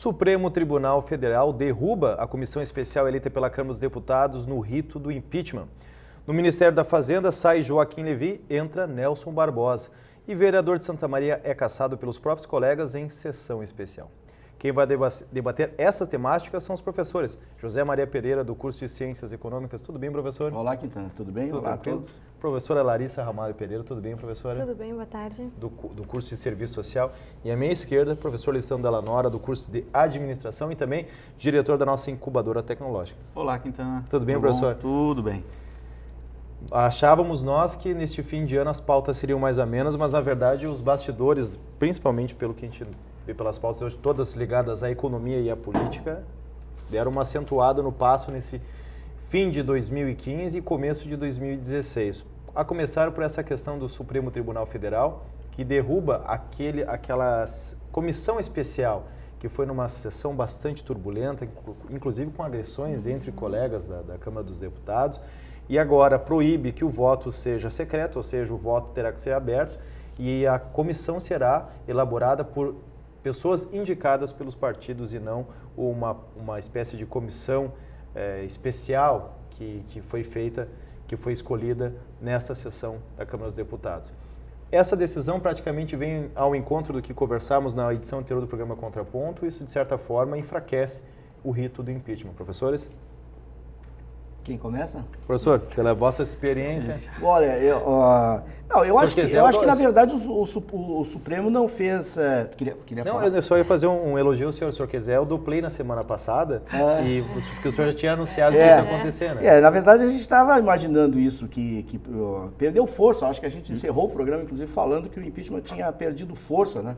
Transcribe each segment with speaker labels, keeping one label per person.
Speaker 1: Supremo Tribunal Federal derruba a comissão especial eleita pela Câmara dos Deputados no rito do impeachment. No Ministério da Fazenda sai Joaquim Levy, entra Nelson Barbosa. E vereador de Santa Maria é cassado pelos próprios colegas em sessão especial. Quem vai debater essas temáticas são os professores. José Maria Pereira, do curso de Ciências Econômicas. Tudo bem, professor?
Speaker 2: Olá, Quintana. Tudo bem?
Speaker 1: Tudo
Speaker 2: Olá
Speaker 1: tranquilo?
Speaker 2: a todos.
Speaker 1: Professora Larissa Ramalho Pereira. Tudo bem, professora?
Speaker 3: Tudo bem, boa tarde.
Speaker 1: Do curso de Serviço Social. E à minha esquerda, professor Lissandro Delanora, do curso de Administração e também diretor da nossa incubadora tecnológica.
Speaker 4: Olá, Quintana.
Speaker 1: Tudo bem, professor?
Speaker 4: Tudo bem.
Speaker 1: Achávamos nós que neste fim de ano as pautas seriam mais amenas, mas na verdade os bastidores, principalmente pelo que a gente vê pelas pautas hoje, todas ligadas à economia e à política, deram uma acentuada no passo nesse fim de 2015 e começo de 2016. A começar por essa questão do Supremo Tribunal Federal, que derruba aquela comissão especial, que foi numa sessão bastante turbulenta, inclusive com agressões entre colegas da Câmara dos Deputados, e agora proíbe que o voto seja secreto, ou seja, o voto terá que ser aberto, e a comissão será elaborada por pessoas indicadas pelos partidos e não uma espécie de comissão especial que foi feita, que foi escolhida nessa sessão da Câmara dos Deputados. Essa decisão praticamente vem ao encontro do que conversamos na edição anterior do programa Contraponto, isso de certa forma enfraquece o rito do impeachment. Professores?
Speaker 2: Quem começa?
Speaker 1: Professor, pela vossa experiência...
Speaker 2: Olha, eu acho que na verdade o Supremo não fez... Queria
Speaker 1: não,
Speaker 2: falar?
Speaker 1: Eu só ia fazer um elogio ao senhor. O senhor quiser, eu duplei na semana passada, porque o senhor já tinha anunciado que isso ia acontecer, né?
Speaker 2: Na verdade a gente estava imaginando isso, que perdeu força. Acho que a gente encerrou o programa, inclusive, falando que o impeachment tinha perdido força, né?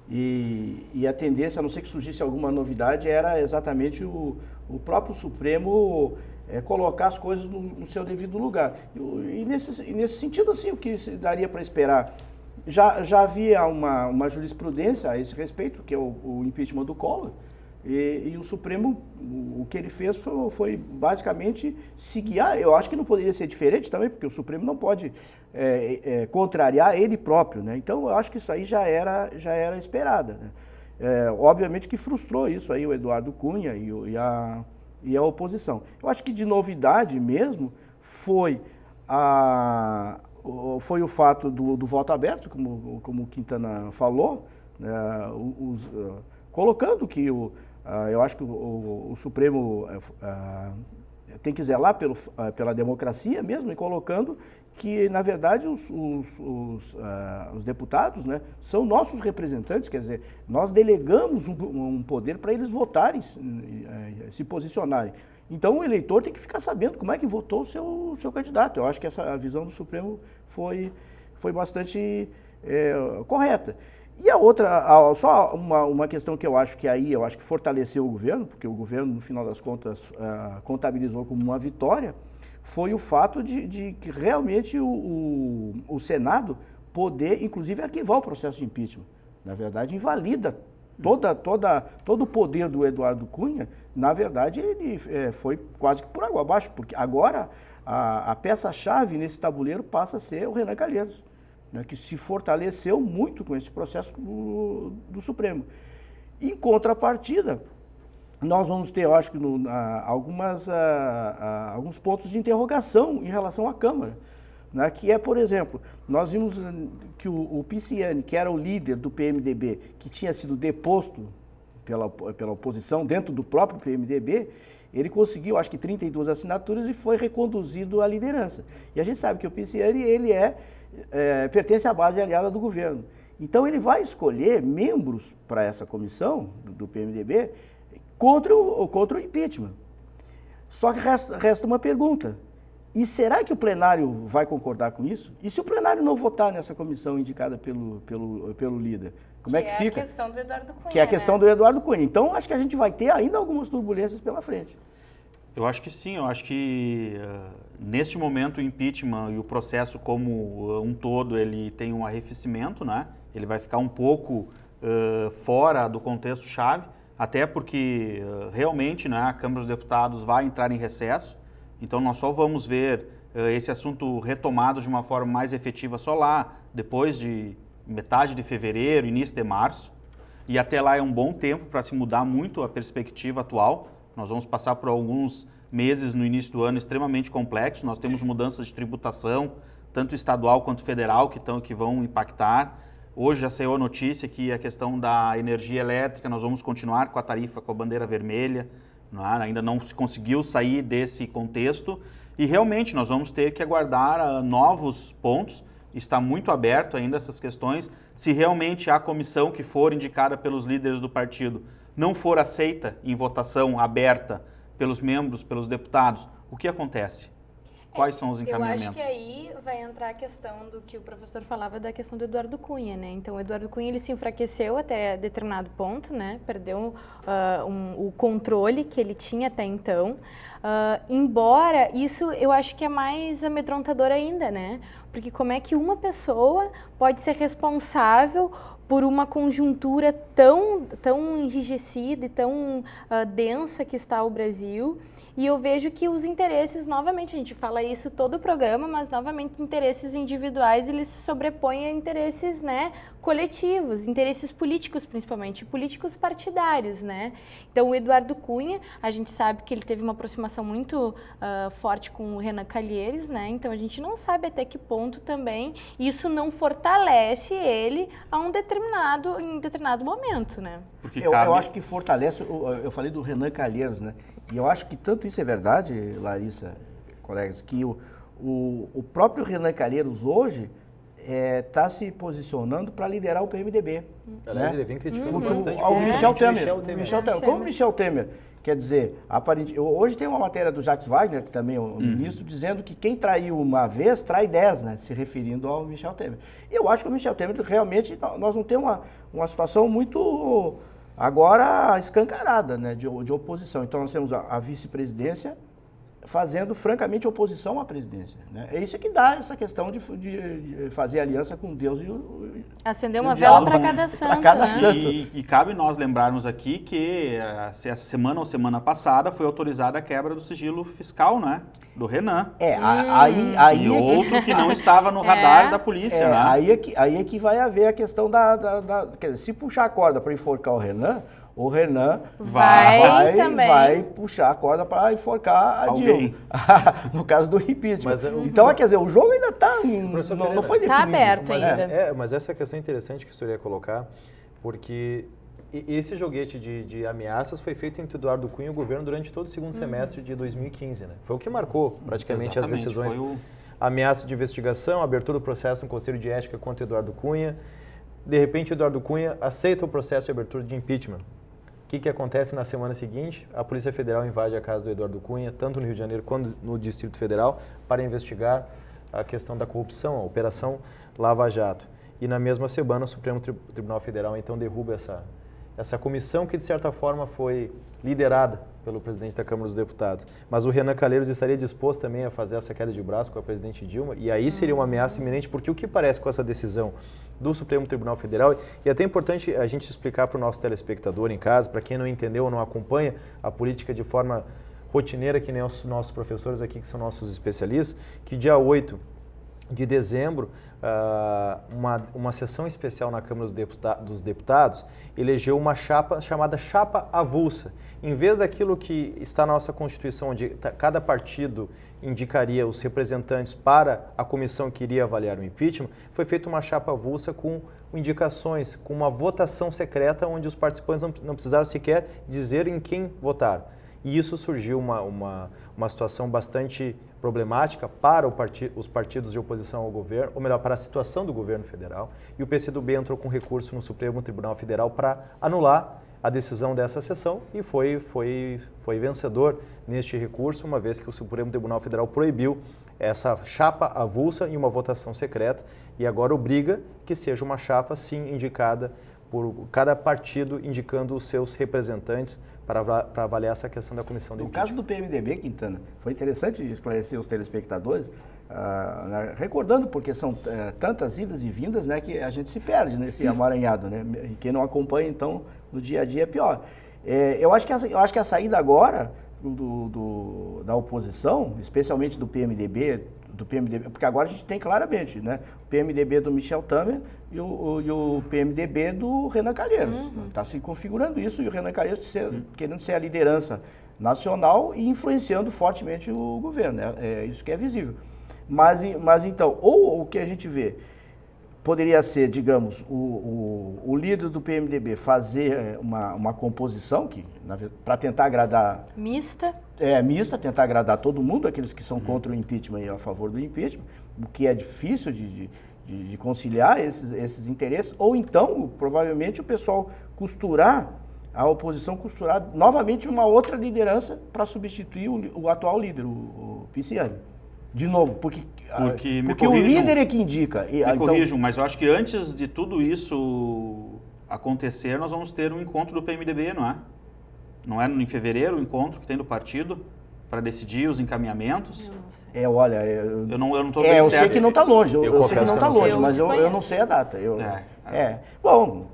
Speaker 2: E a tendência, a não ser que surgisse alguma novidade, era exatamente o próprio Supremo... colocar as coisas no seu devido lugar. E nesse sentido, assim, o que se daria para esperar? Já havia uma jurisprudência a esse respeito, que é o impeachment do Collor, e o Supremo, o que ele fez foi basicamente se guiar. Eu acho que não poderia ser diferente também, porque o Supremo não pode contrariar ele próprio, né? Então, eu acho que isso aí já era esperada, né? Obviamente que frustrou isso aí o Eduardo Cunha e a oposição. Eu acho que de novidade mesmo foi o fato do voto aberto, como o Quintana falou, colocando que eu acho que o Supremo tem que zelar pela democracia mesmo, e colocando que, na verdade, os deputados, né, são nossos representantes, quer dizer, nós delegamos um poder para eles votarem, se posicionarem. Então, o eleitor tem que ficar sabendo como é que votou o seu candidato. Eu acho que essa visão do Supremo foi bastante correta. E a outra, só uma questão que eu acho que fortaleceu o governo, porque o governo, no final das contas, contabilizou como uma vitória, foi o fato de que realmente o Senado poder, inclusive, arquivar o processo de impeachment. Na verdade, invalida todo o poder do Eduardo Cunha. Na verdade, ele foi quase que por água abaixo, porque agora a peça-chave nesse tabuleiro passa a ser o Renan Calheiros, né, que se fortaleceu muito com esse processo do Supremo. Em contrapartida, nós vamos ter, eu acho que, alguns pontos de interrogação em relação à Câmara, né, que é, por exemplo, nós vimos que o Pisciani, que era o líder do PMDB, que tinha sido deposto pela oposição dentro do próprio PMDB, ele conseguiu, acho que 32 assinaturas e foi reconduzido à liderança. E a gente sabe que o Pisciani, ele pertence à base aliada do governo. Então, ele vai escolher membros para essa comissão do PMDB contra o impeachment. Só que resta uma pergunta. E será que o plenário vai concordar com isso? E se o plenário não votar nessa comissão indicada pelo líder? Como é que fica?
Speaker 3: Que é a questão do Eduardo Cunha.
Speaker 2: Que é a questão do Eduardo Cunha. Então, acho que a gente vai ter ainda algumas turbulências pela frente.
Speaker 4: Eu acho que sim, eu acho que neste momento o impeachment e o processo como um todo, ele tem um arrefecimento, né? Ele vai ficar um pouco fora do contexto-chave, até porque realmente, né, a Câmara dos Deputados vai entrar em recesso, então nós só vamos ver esse assunto retomado de uma forma mais efetiva só lá, depois de metade de fevereiro, início de março. e até lá é um bom tempo para se mudar muito a perspectiva atual. Nós vamos passar por alguns meses no início do ano extremamente complexos. Nós temos mudanças de tributação, tanto estadual quanto federal, que vão impactar. Hoje já saiu a notícia que a questão da energia elétrica, nós vamos continuar com a tarifa com a bandeira vermelha, ainda não se conseguiu sair desse contexto e realmente nós vamos ter que aguardar novos pontos. Está muito aberto ainda essas questões. Se realmente a comissão que for indicada pelos líderes do partido não for aceita em votação aberta pelos membros, pelos deputados, o que acontece? Quais são os encaminhamentos?
Speaker 3: Eu acho que aí vai entrar a questão do que o professor falava da questão do Eduardo Cunha, né? Então, o Eduardo Cunha, ele se enfraqueceu até determinado ponto, né? Perdeu o controle que ele tinha até então. Embora isso, eu acho que é mais amedrontador ainda, né? Porque como é que uma pessoa pode ser responsável por uma conjuntura tão enrijecida e tão densa que está o Brasil? E eu vejo que os interesses, novamente, a gente fala isso todo o programa, mas novamente interesses individuais, eles se sobrepõem a interesses, né, coletivos, interesses políticos principalmente, políticos partidários, né? Então o Eduardo Cunha, a gente sabe que ele teve uma aproximação muito forte com o Renan Calheiros, né? Então a gente não sabe até que ponto também isso não fortalece ele em determinado momento, né?
Speaker 2: Eu acho que fortalece, eu falei do Renan Calheiros, né? E eu acho que tanto isso é verdade, Larissa, colegas, que o próprio Renan Calheiros hoje está se posicionando para liderar o PMDB.
Speaker 1: Aliás,
Speaker 2: né?
Speaker 1: ele vem criticando
Speaker 2: Porque
Speaker 1: bastante
Speaker 2: o Michel Temer.
Speaker 1: Michel Temer.
Speaker 2: Como o Michel Temer, quer dizer, hoje tem uma matéria do Jacques Wagner, que também é o ministro, dizendo que quem traiu uma vez, trai 10, né? Se referindo ao Michel Temer. E eu acho que o Michel Temer, realmente, nós não temos uma situação muito, agora, escancarada, né? De oposição. Então, nós temos a vice-presidência fazendo, francamente, oposição à presidência. Né? É isso que dá essa questão de fazer aliança com Deus e
Speaker 3: acender uma vela para cada santo.
Speaker 4: E cabe nós lembrarmos aqui que essa semana ou semana passada foi autorizada a quebra do sigilo fiscal, né? Do Renan.
Speaker 2: Aí
Speaker 4: e outro que não estava no radar da polícia, né?
Speaker 2: Aí é que vai haver a questão quer dizer, se puxar a corda para enforcar o Renan vai puxar a corda para enforcar a Dilma. No caso do impeachment. Então, quer dizer, o jogo ainda está... Não foi definido.
Speaker 3: Está aberto ainda.
Speaker 1: Mas essa é a questão interessante que o senhor ia colocar, porque esse joguete de ameaças foi feito entre Eduardo Cunha e o governo durante todo o segundo semestre de 2015. Né? Foi o que marcou praticamente as decisões. Ameaça de investigação, abertura do processo no Conselho de Ética contra Eduardo Cunha. De repente, Eduardo Cunha aceita o processo de abertura de impeachment. O que acontece na semana seguinte? A Polícia Federal invade a casa do Eduardo Cunha, tanto no Rio de Janeiro quanto no Distrito Federal, para investigar a questão da corrupção, a Operação Lava Jato. E na mesma semana, o Supremo Tribunal Federal, então, derruba essa comissão que, de certa forma, foi liderada pelo presidente da Câmara dos Deputados. Mas o Renan Calheiros estaria disposto também a fazer essa queda de braço com a presidente Dilma, e aí seria uma ameaça iminente, porque o que parece com essa decisão do Supremo Tribunal Federal, e é até importante a gente explicar para o nosso telespectador em casa, para quem não entendeu ou não acompanha a política de forma rotineira, que nem os nossos professores aqui, que são nossos especialistas, que dia 8 de dezembro, uma sessão especial na Câmara dos Deputados elegeu uma chapa chamada chapa avulsa. Em vez daquilo que está na nossa Constituição, onde cada partido indicaria os representantes para a comissão que iria avaliar o impeachment, foi feita uma chapa avulsa com indicações, com uma votação secreta, onde os participantes não precisaram sequer dizer em quem votar. E isso surgiu uma situação bastante problemática para os partidos de oposição ao governo, ou melhor, para a situação do governo federal. E o PCdoB entrou com recurso no Supremo Tribunal Federal para anular a decisão dessa sessão e foi vencedor neste recurso, uma vez que o Supremo Tribunal Federal proibiu essa chapa avulsa em uma votação secreta e agora obriga que seja uma chapa, sim, indicada por cada partido, indicando os seus representantes para avaliar essa questão da comissão de impeachment.
Speaker 2: No caso do PMDB, Quintana, foi interessante esclarecer os telespectadores, recordando, porque são tantas idas e vindas, né, que a gente se perde nesse amaranhado, né? E quem não acompanha, então, no dia a dia é pior. Eu acho que a saída agora da oposição, especialmente do PMDB, do PMDB, porque agora a gente tem claramente, né, o PMDB do Michel Temer e o PMDB do Renan Calheiros. Está se configurando isso e o Renan Calheiros querendo ser a liderança nacional e influenciando fortemente o governo. É isso que é visível. Mas então, ou o que a gente vê poderia ser, digamos, o líder do PMDB fazer uma composição para tentar agradar...
Speaker 3: Mista.
Speaker 2: Mista, tentar agradar todo mundo, aqueles que são contra o impeachment e a favor do impeachment, o que é difícil de conciliar esses interesses, ou então, provavelmente, o pessoal a oposição costurar novamente uma outra liderança para substituir o atual líder, o Pisciani. De novo, porque o líder é que indica.
Speaker 4: Me corrijam, mas eu acho que antes de tudo isso acontecer, nós vamos ter um encontro do PMDB, não é? Não é em fevereiro o encontro que tem do partido para decidir os encaminhamentos?
Speaker 3: Eu não sei.
Speaker 2: Olha...
Speaker 4: Eu não estou bem
Speaker 2: eu
Speaker 4: certo.
Speaker 2: sei que não está longe, eu sei que não está longe,
Speaker 3: sei.
Speaker 2: mas eu não sei a data. Bom,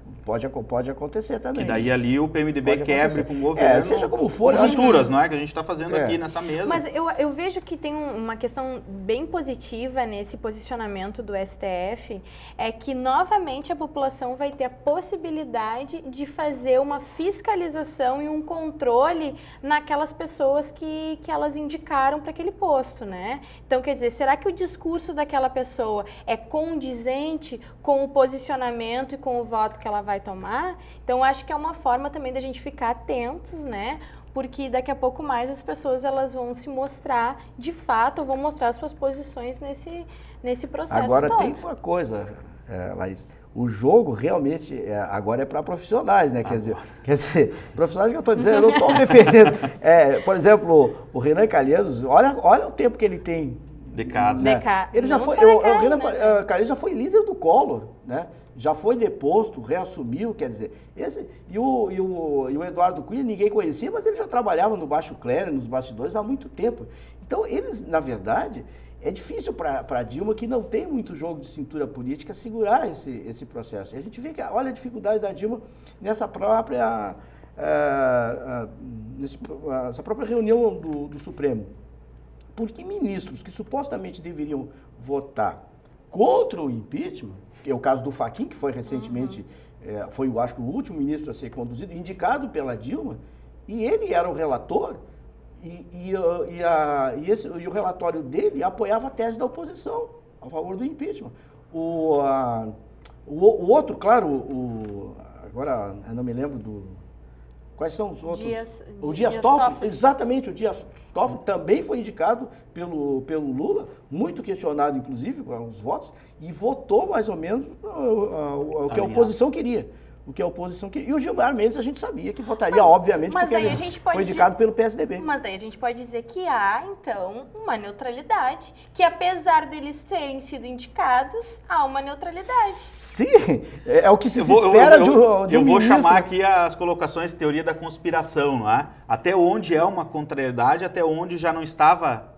Speaker 2: pode acontecer também.
Speaker 4: Que daí ali o PMDB quebre com o governo.
Speaker 2: Seja como for.
Speaker 4: Costuras, não é? Que a gente está fazendo aqui nessa mesa.
Speaker 3: Mas eu vejo que tem uma questão bem positiva nesse posicionamento do STF, é que novamente a população vai ter a possibilidade de fazer uma fiscalização e um controle naquelas pessoas que elas indicaram para aquele posto, né? Então, quer dizer, será que o discurso daquela pessoa é condizente com o posicionamento e com o voto que ela vai tomar? Então, acho que é uma forma também da gente ficar atentos, né? Porque daqui a pouco mais as pessoas elas vão se mostrar de fato, ou vão mostrar suas posições nesse processo
Speaker 2: Agora
Speaker 3: todo.
Speaker 2: Tem uma coisa, Laís, o jogo realmente agora é para profissionais, né? Quer dizer, profissionais que eu estou dizendo, eu não estou defendendo. Por exemplo, o Renan Calheiros, olha o tempo que ele tem.
Speaker 4: De casa.
Speaker 2: Ele já foi, o Renan Calheiros já foi líder do Collor, né? Já foi deposto, reassumiu, quer dizer, e o Eduardo Cunha ninguém conhecia, mas ele já trabalhava no baixo clero, nos bastidores há muito tempo. Então, eles, na verdade, é difícil para a Dilma, que não tem muito jogo de cintura política, segurar esse processo. E a gente vê que, olha a dificuldade da Dilma nessa própria reunião do Supremo. Porque ministros que supostamente deveriam votar contra o impeachment, que é o caso do Fachin, que foi recentemente, foi, eu acho que o último ministro a ser conduzido, indicado pela Dilma, e ele era o relator, e o relatório dele apoiava a tese da oposição a favor do impeachment. O outro, claro, agora eu não me lembro quais são os outros? O Dias Toffoli, exatamente, o Dias Toffoli também foi indicado pelo Lula, muito questionado, inclusive, com os votos, e votou mais ou menos o que a oposição queria. E o Gilmar Mendes a gente sabia que votaria, obviamente, porque ele foi indicado pelo PSDB.
Speaker 3: Mas daí a gente pode dizer que há, então, uma neutralidade, que apesar deles terem sido indicados, há uma neutralidade.
Speaker 2: Sim, é o que se espera de um
Speaker 4: Eu vou
Speaker 2: ministro.
Speaker 4: chamar aqui as colocações de teoria da conspiração, não é? Até onde é uma contrariedade, até onde já não estava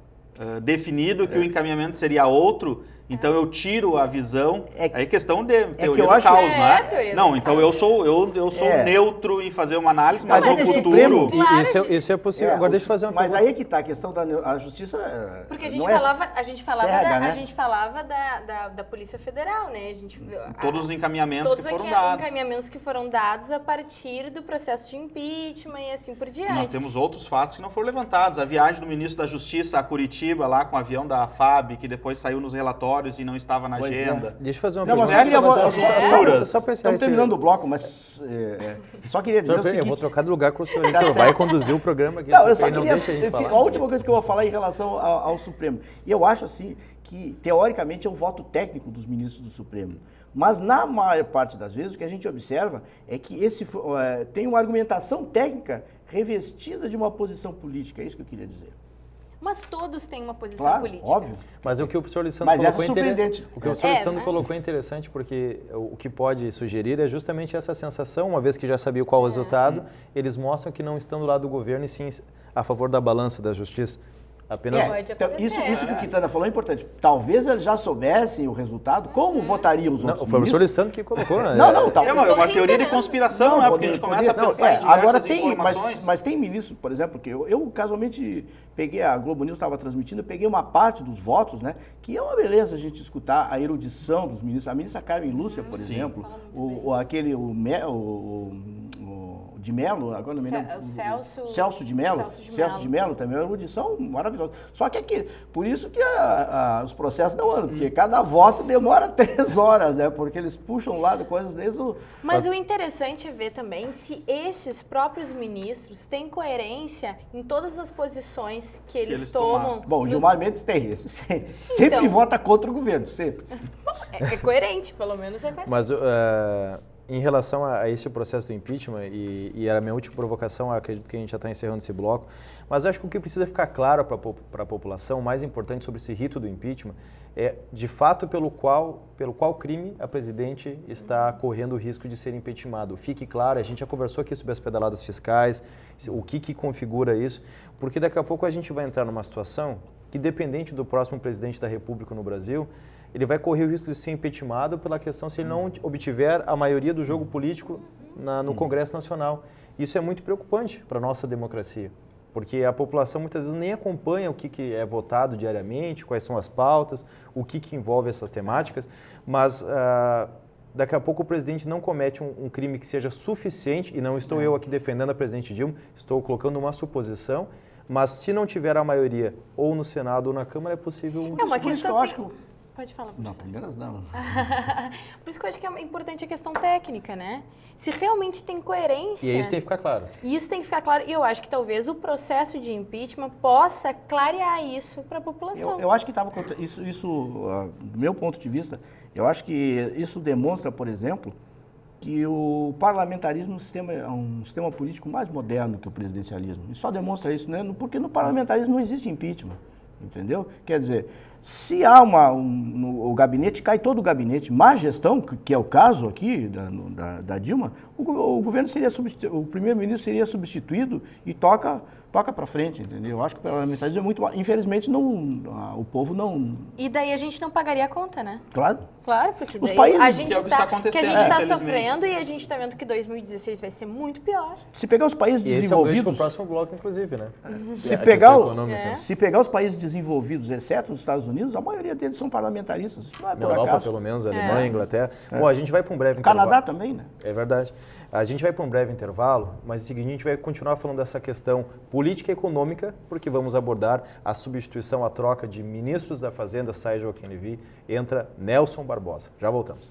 Speaker 4: definido que o encaminhamento seria outro. Então eu tiro a visão, aí questão de teoria do caos, não é? Não, então eu sou neutro em fazer uma análise, mas no futuro...
Speaker 1: Isso é possível. Agora deixa eu fazer uma pergunta.
Speaker 2: Mas aí é que está a questão da justiça.
Speaker 3: Porque a gente falava da Polícia Federal, né?
Speaker 4: Todos os encaminhamentos
Speaker 3: todos
Speaker 4: que foram dados.
Speaker 3: Encaminhamentos que foram dados a partir do processo de impeachment e assim por diante.
Speaker 4: Nós temos outros fatos que não foram levantados. A viagem do ministro da Justiça a Curitiba, lá com o avião da FAB, que depois saiu nos relatórios e não estava na agenda.
Speaker 1: Deixa eu fazer uma
Speaker 2: pergunta.
Speaker 1: Só para
Speaker 2: Estamos terminando o bloco, mas só queria dizer o seguinte...
Speaker 1: Eu vou trocar de lugar com o senhor. O senhor vai conduzir o programa aqui.
Speaker 2: Não, eu só queria...
Speaker 1: Deixa a gente falar.
Speaker 2: A última coisa que eu vou falar em relação ao Supremo. E eu acho, assim, que, teoricamente, é um voto técnico dos ministros do Supremo. Mas, na maior parte das vezes, o que a gente observa é que tem uma argumentação técnica revestida de uma posição política. É isso que eu queria dizer.
Speaker 3: Mas todos têm uma posição
Speaker 2: claro,
Speaker 3: política.
Speaker 2: Óbvio.
Speaker 1: Mas o que o professor Lissandro colocou
Speaker 2: surpreendente.
Speaker 1: O que o professor Lissandro colocou é interessante, porque o que pode sugerir é justamente essa sensação, uma vez que já sabia qual o resultado, eles mostram que não estão do lado do governo e sim a favor da balança da justiça. Apenas
Speaker 3: Pode
Speaker 2: Então,
Speaker 3: acontecer.
Speaker 2: isso que o Quintana falou é importante. Talvez eles já soubessem o resultado, como votariam os
Speaker 1: não,
Speaker 2: outros
Speaker 1: foi o professor
Speaker 2: ministros.
Speaker 1: Lissandro que colocou, né?
Speaker 2: Não, tá.
Speaker 4: É uma teoria de conspiração, né? Porque a gente começa a pensar em diversas
Speaker 2: agora tem,
Speaker 4: informações.
Speaker 2: mas tem ministros, por exemplo, que eu casualmente peguei, a Globo News estava transmitindo, eu peguei uma parte dos votos, né? Que é uma beleza a gente escutar a erudição dos ministros. A ministra Carmen Lúcia, por exemplo, o de Mello, agora não me lembro.
Speaker 3: O Celso
Speaker 2: de Mello. Celso de Mello também, é uma erudição maravilhosa. Só que aqui, por isso que os processos não andam, porque cada voto demora 3 horas, né? Porque eles puxam lá de coisas desde o...
Speaker 3: Mas o interessante é ver também se esses próprios ministros têm coerência em todas as posições que eles tomam.
Speaker 2: Bom, o Gilmar Mendes tem esse. Sempre
Speaker 3: Então.
Speaker 2: vota contra o governo, sempre.
Speaker 3: É coerente, pelo menos é coerente.
Speaker 1: Mas em relação a esse processo do impeachment, e era a minha última provocação, acredito que a gente já está encerrando esse bloco, mas acho que o que precisa ficar claro para a população, o mais importante sobre esse rito do impeachment, é de fato pelo qual crime a presidente está correndo o risco de ser impeachmentado. Fique claro, a gente já conversou aqui sobre as pedaladas fiscais, o que configura isso, porque daqui a pouco a gente vai entrar numa situação que, dependente do próximo presidente da República no Brasil, ele vai correr o risco de ser impeachmentado pela questão se ele não obtiver a maioria do jogo político no Congresso Nacional. Isso é muito preocupante para a nossa democracia, porque a população muitas vezes nem acompanha o que é votado diariamente, quais são as pautas, o que envolve essas temáticas, mas daqui a pouco o presidente não comete um crime que seja suficiente, e não estou eu aqui defendendo a presidente Dilma, estou colocando uma suposição, mas se não tiver a maioria ou no Senado ou na Câmara, é possível...
Speaker 3: É uma
Speaker 2: Por isso que
Speaker 3: questão...
Speaker 2: eu acho que...
Speaker 3: Pode falar,
Speaker 2: Não,
Speaker 3: professor.
Speaker 2: primeiras damas.
Speaker 3: Por isso que eu acho que é importante a questão técnica, né? Se realmente tem coerência...
Speaker 1: E isso tem que ficar claro.
Speaker 3: Isso tem que ficar claro. E eu acho que talvez o processo de impeachment possa clarear isso para a população.
Speaker 2: Eu acho que estava... Do meu ponto de vista, eu acho que isso demonstra, por exemplo, que o parlamentarismo é um sistema político mais moderno que o presidencialismo. E só demonstra isso, né? Porque no parlamentarismo não existe impeachment, entendeu? Quer dizer, se há o gabinete, cai todo o gabinete, má gestão, que é o caso aqui da Dilma, o governo o primeiro-ministro seria substituído e toca para frente, entendeu? Eu acho que o parlamentarismo é muito... Infelizmente, o povo não...
Speaker 3: E daí a gente não pagaria a conta, né?
Speaker 2: Claro.
Speaker 3: Claro, porque daí
Speaker 2: Os países-
Speaker 3: a gente
Speaker 4: Que é o que está acontecendo,
Speaker 3: está
Speaker 4: infelizmente.
Speaker 3: sofrendo e a gente está vendo que 2016 vai ser muito pior.
Speaker 2: Se pegar os países
Speaker 1: E esse é o gancho para o
Speaker 2: desenvolvidos...
Speaker 1: próximo bloco, inclusive, né?
Speaker 2: Se
Speaker 1: A
Speaker 2: pegar,
Speaker 1: questão econômica.
Speaker 2: se pegar os países desenvolvidos, exceto os Estados Unidos, a maioria deles são parlamentaristas. Isso não é
Speaker 1: Na
Speaker 2: por
Speaker 1: Europa,
Speaker 2: acaso.
Speaker 1: pelo menos, Alemanha, Inglaterra. Bom, a gente vai para um breve
Speaker 2: Canadá
Speaker 1: intervalo.
Speaker 2: também, né?
Speaker 1: É verdade. A gente vai para um breve intervalo, mas em seguida a gente vai continuar falando dessa questão política e econômica, porque vamos abordar a substituição, a troca de ministros da Fazenda, sai Joaquim Levy, entra Nelson Barbosa. Já voltamos.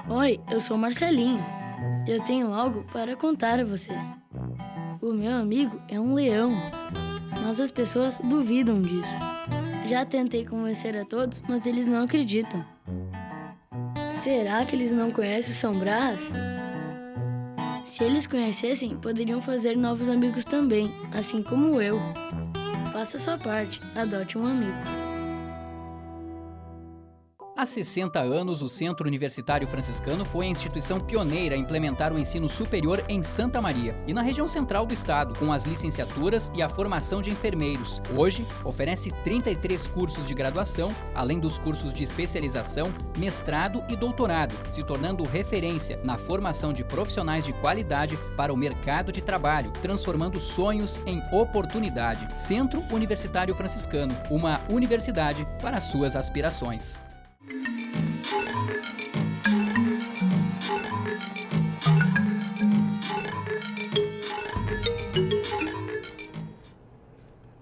Speaker 5: Oi, eu sou Marcelinho. Eu tenho algo para contar a você. O meu amigo é um leão, mas as pessoas duvidam disso. Já tentei convencer a todos, mas eles não acreditam. Será que eles não conhecem o São Brás? Se eles conhecessem, poderiam fazer novos amigos também, assim como eu. Faça a sua parte, adote um amigo.
Speaker 6: Há 60 anos, o Centro Universitário Franciscano foi a instituição pioneira a implementar o ensino superior em Santa Maria e na região central do estado, com as licenciaturas e a formação de enfermeiros. Hoje, oferece 33 cursos de graduação, além dos cursos de especialização, mestrado e doutorado, se tornando referência na formação de profissionais de qualidade para o mercado de trabalho, transformando sonhos em oportunidade. Centro Universitário Franciscano, uma universidade para suas aspirações.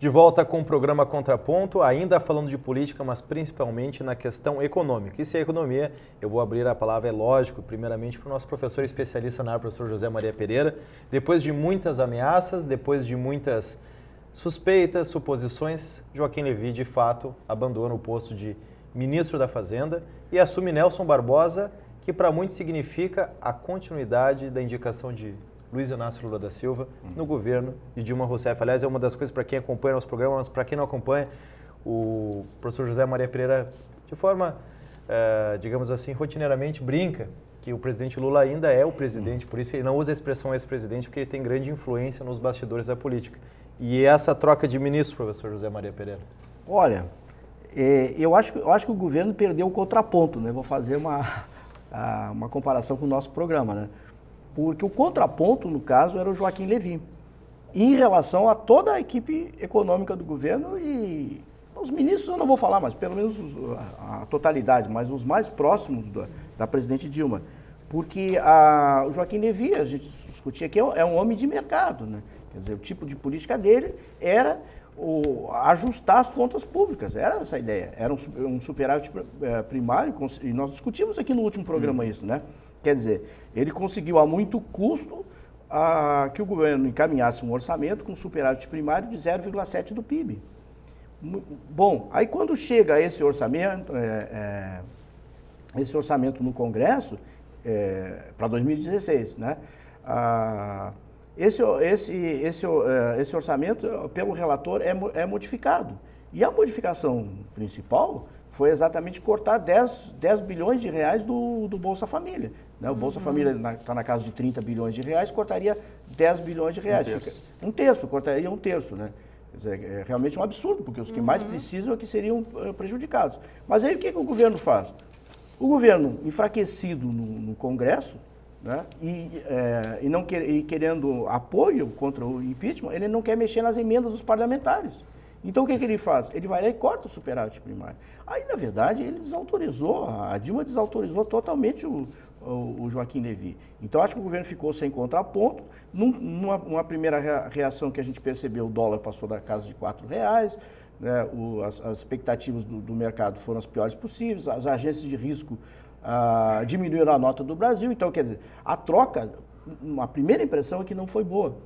Speaker 1: De volta com o programa Contraponto, ainda falando de política, mas principalmente na questão econômica. E se é economia, eu vou abrir a palavra, é lógico, primeiramente para o nosso professor especialista na área, professor José Maria Pereira. Depois de muitas ameaças, depois de muitas suspeitas, suposições, Joaquim Levy, de fato, abandona o posto de ministro da Fazenda e assume Nelson Barbosa, que para muitos significa a continuidade da indicação de Luiz Inácio Lula da Silva no governo de Dilma Rousseff. Aliás, é uma das coisas para quem acompanha nosso programa, mas para quem não acompanha, o professor José Maria Pereira, de forma, digamos assim, rotineiramente brinca que o presidente Lula ainda é o presidente, por isso ele não usa a expressão ex-presidente, porque ele tem grande influência nos bastidores da política. E essa troca de ministros, professor José Maria Pereira?
Speaker 2: Olha, eu acho que o governo perdeu o contraponto, né? Vou fazer uma comparação com o nosso programa, né? Porque o contraponto, no caso, era o Joaquim Levy, em relação a toda a equipe econômica do governo e os ministros eu não vou falar, mas pelo menos a totalidade, mas os mais próximos da presidente Dilma. Porque o Joaquim Levy, a gente discutia aqui, é um homem de mercado, né? Quer dizer, o tipo de política dele era ajustar as contas públicas, era essa a ideia. Era um superávit primário, e nós discutimos aqui no último programa isso, né? Quer dizer, ele conseguiu a muito custo que o governo encaminhasse um orçamento com superávit primário de 0,7 do PIB. Bom, aí quando chega esse orçamento no Congresso, para 2016, né? Esse orçamento, pelo relator, é modificado. E a modificação principal foi exatamente cortar 10 bilhões de reais do Bolsa Família. Né? O Bolsa Família está na casa de 30 bilhões de reais, cortaria 10 bilhões de reais. Cortaria um terço, né? Quer dizer, é realmente um absurdo, porque os que mais precisam é que seriam prejudicados. Mas aí o que o governo faz? O governo, enfraquecido no Congresso, né? E querendo apoio contra o impeachment, ele não quer mexer nas emendas dos parlamentares. Então o que ele faz? Ele vai lá e corta o superávit primário. Aí, na verdade, ele desautorizou, a Dilma desautorizou totalmente o Joaquim Levy. Então acho que o governo ficou sem contraponto. Numa primeira reação que a gente percebeu, o dólar passou da casa de R$4, né? As expectativas do mercado foram as piores possíveis, as agências de risco diminuíram a nota do Brasil. Então, quer dizer, a troca, a primeira impressão é que não foi boa.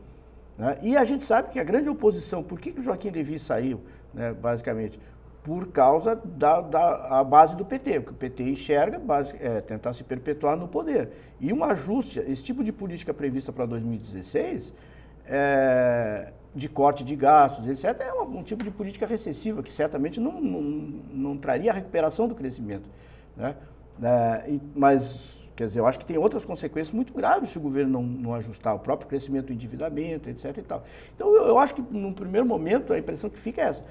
Speaker 2: Né? E a gente sabe que a grande oposição, por que o Joaquim Levy saiu, né, basicamente? Por causa da base do PT, porque o PT enxerga tentar se perpetuar no poder. E um ajuste, esse tipo de política prevista para 2016, de corte de gastos, etc., é um tipo de política recessiva que certamente não traria a recuperação do crescimento. Né? Mas, quer dizer, eu acho que tem outras consequências muito graves se o governo não ajustar o próprio crescimento do endividamento, etc. E tal. Então, eu acho que, num primeiro momento, a impressão que fica é essa.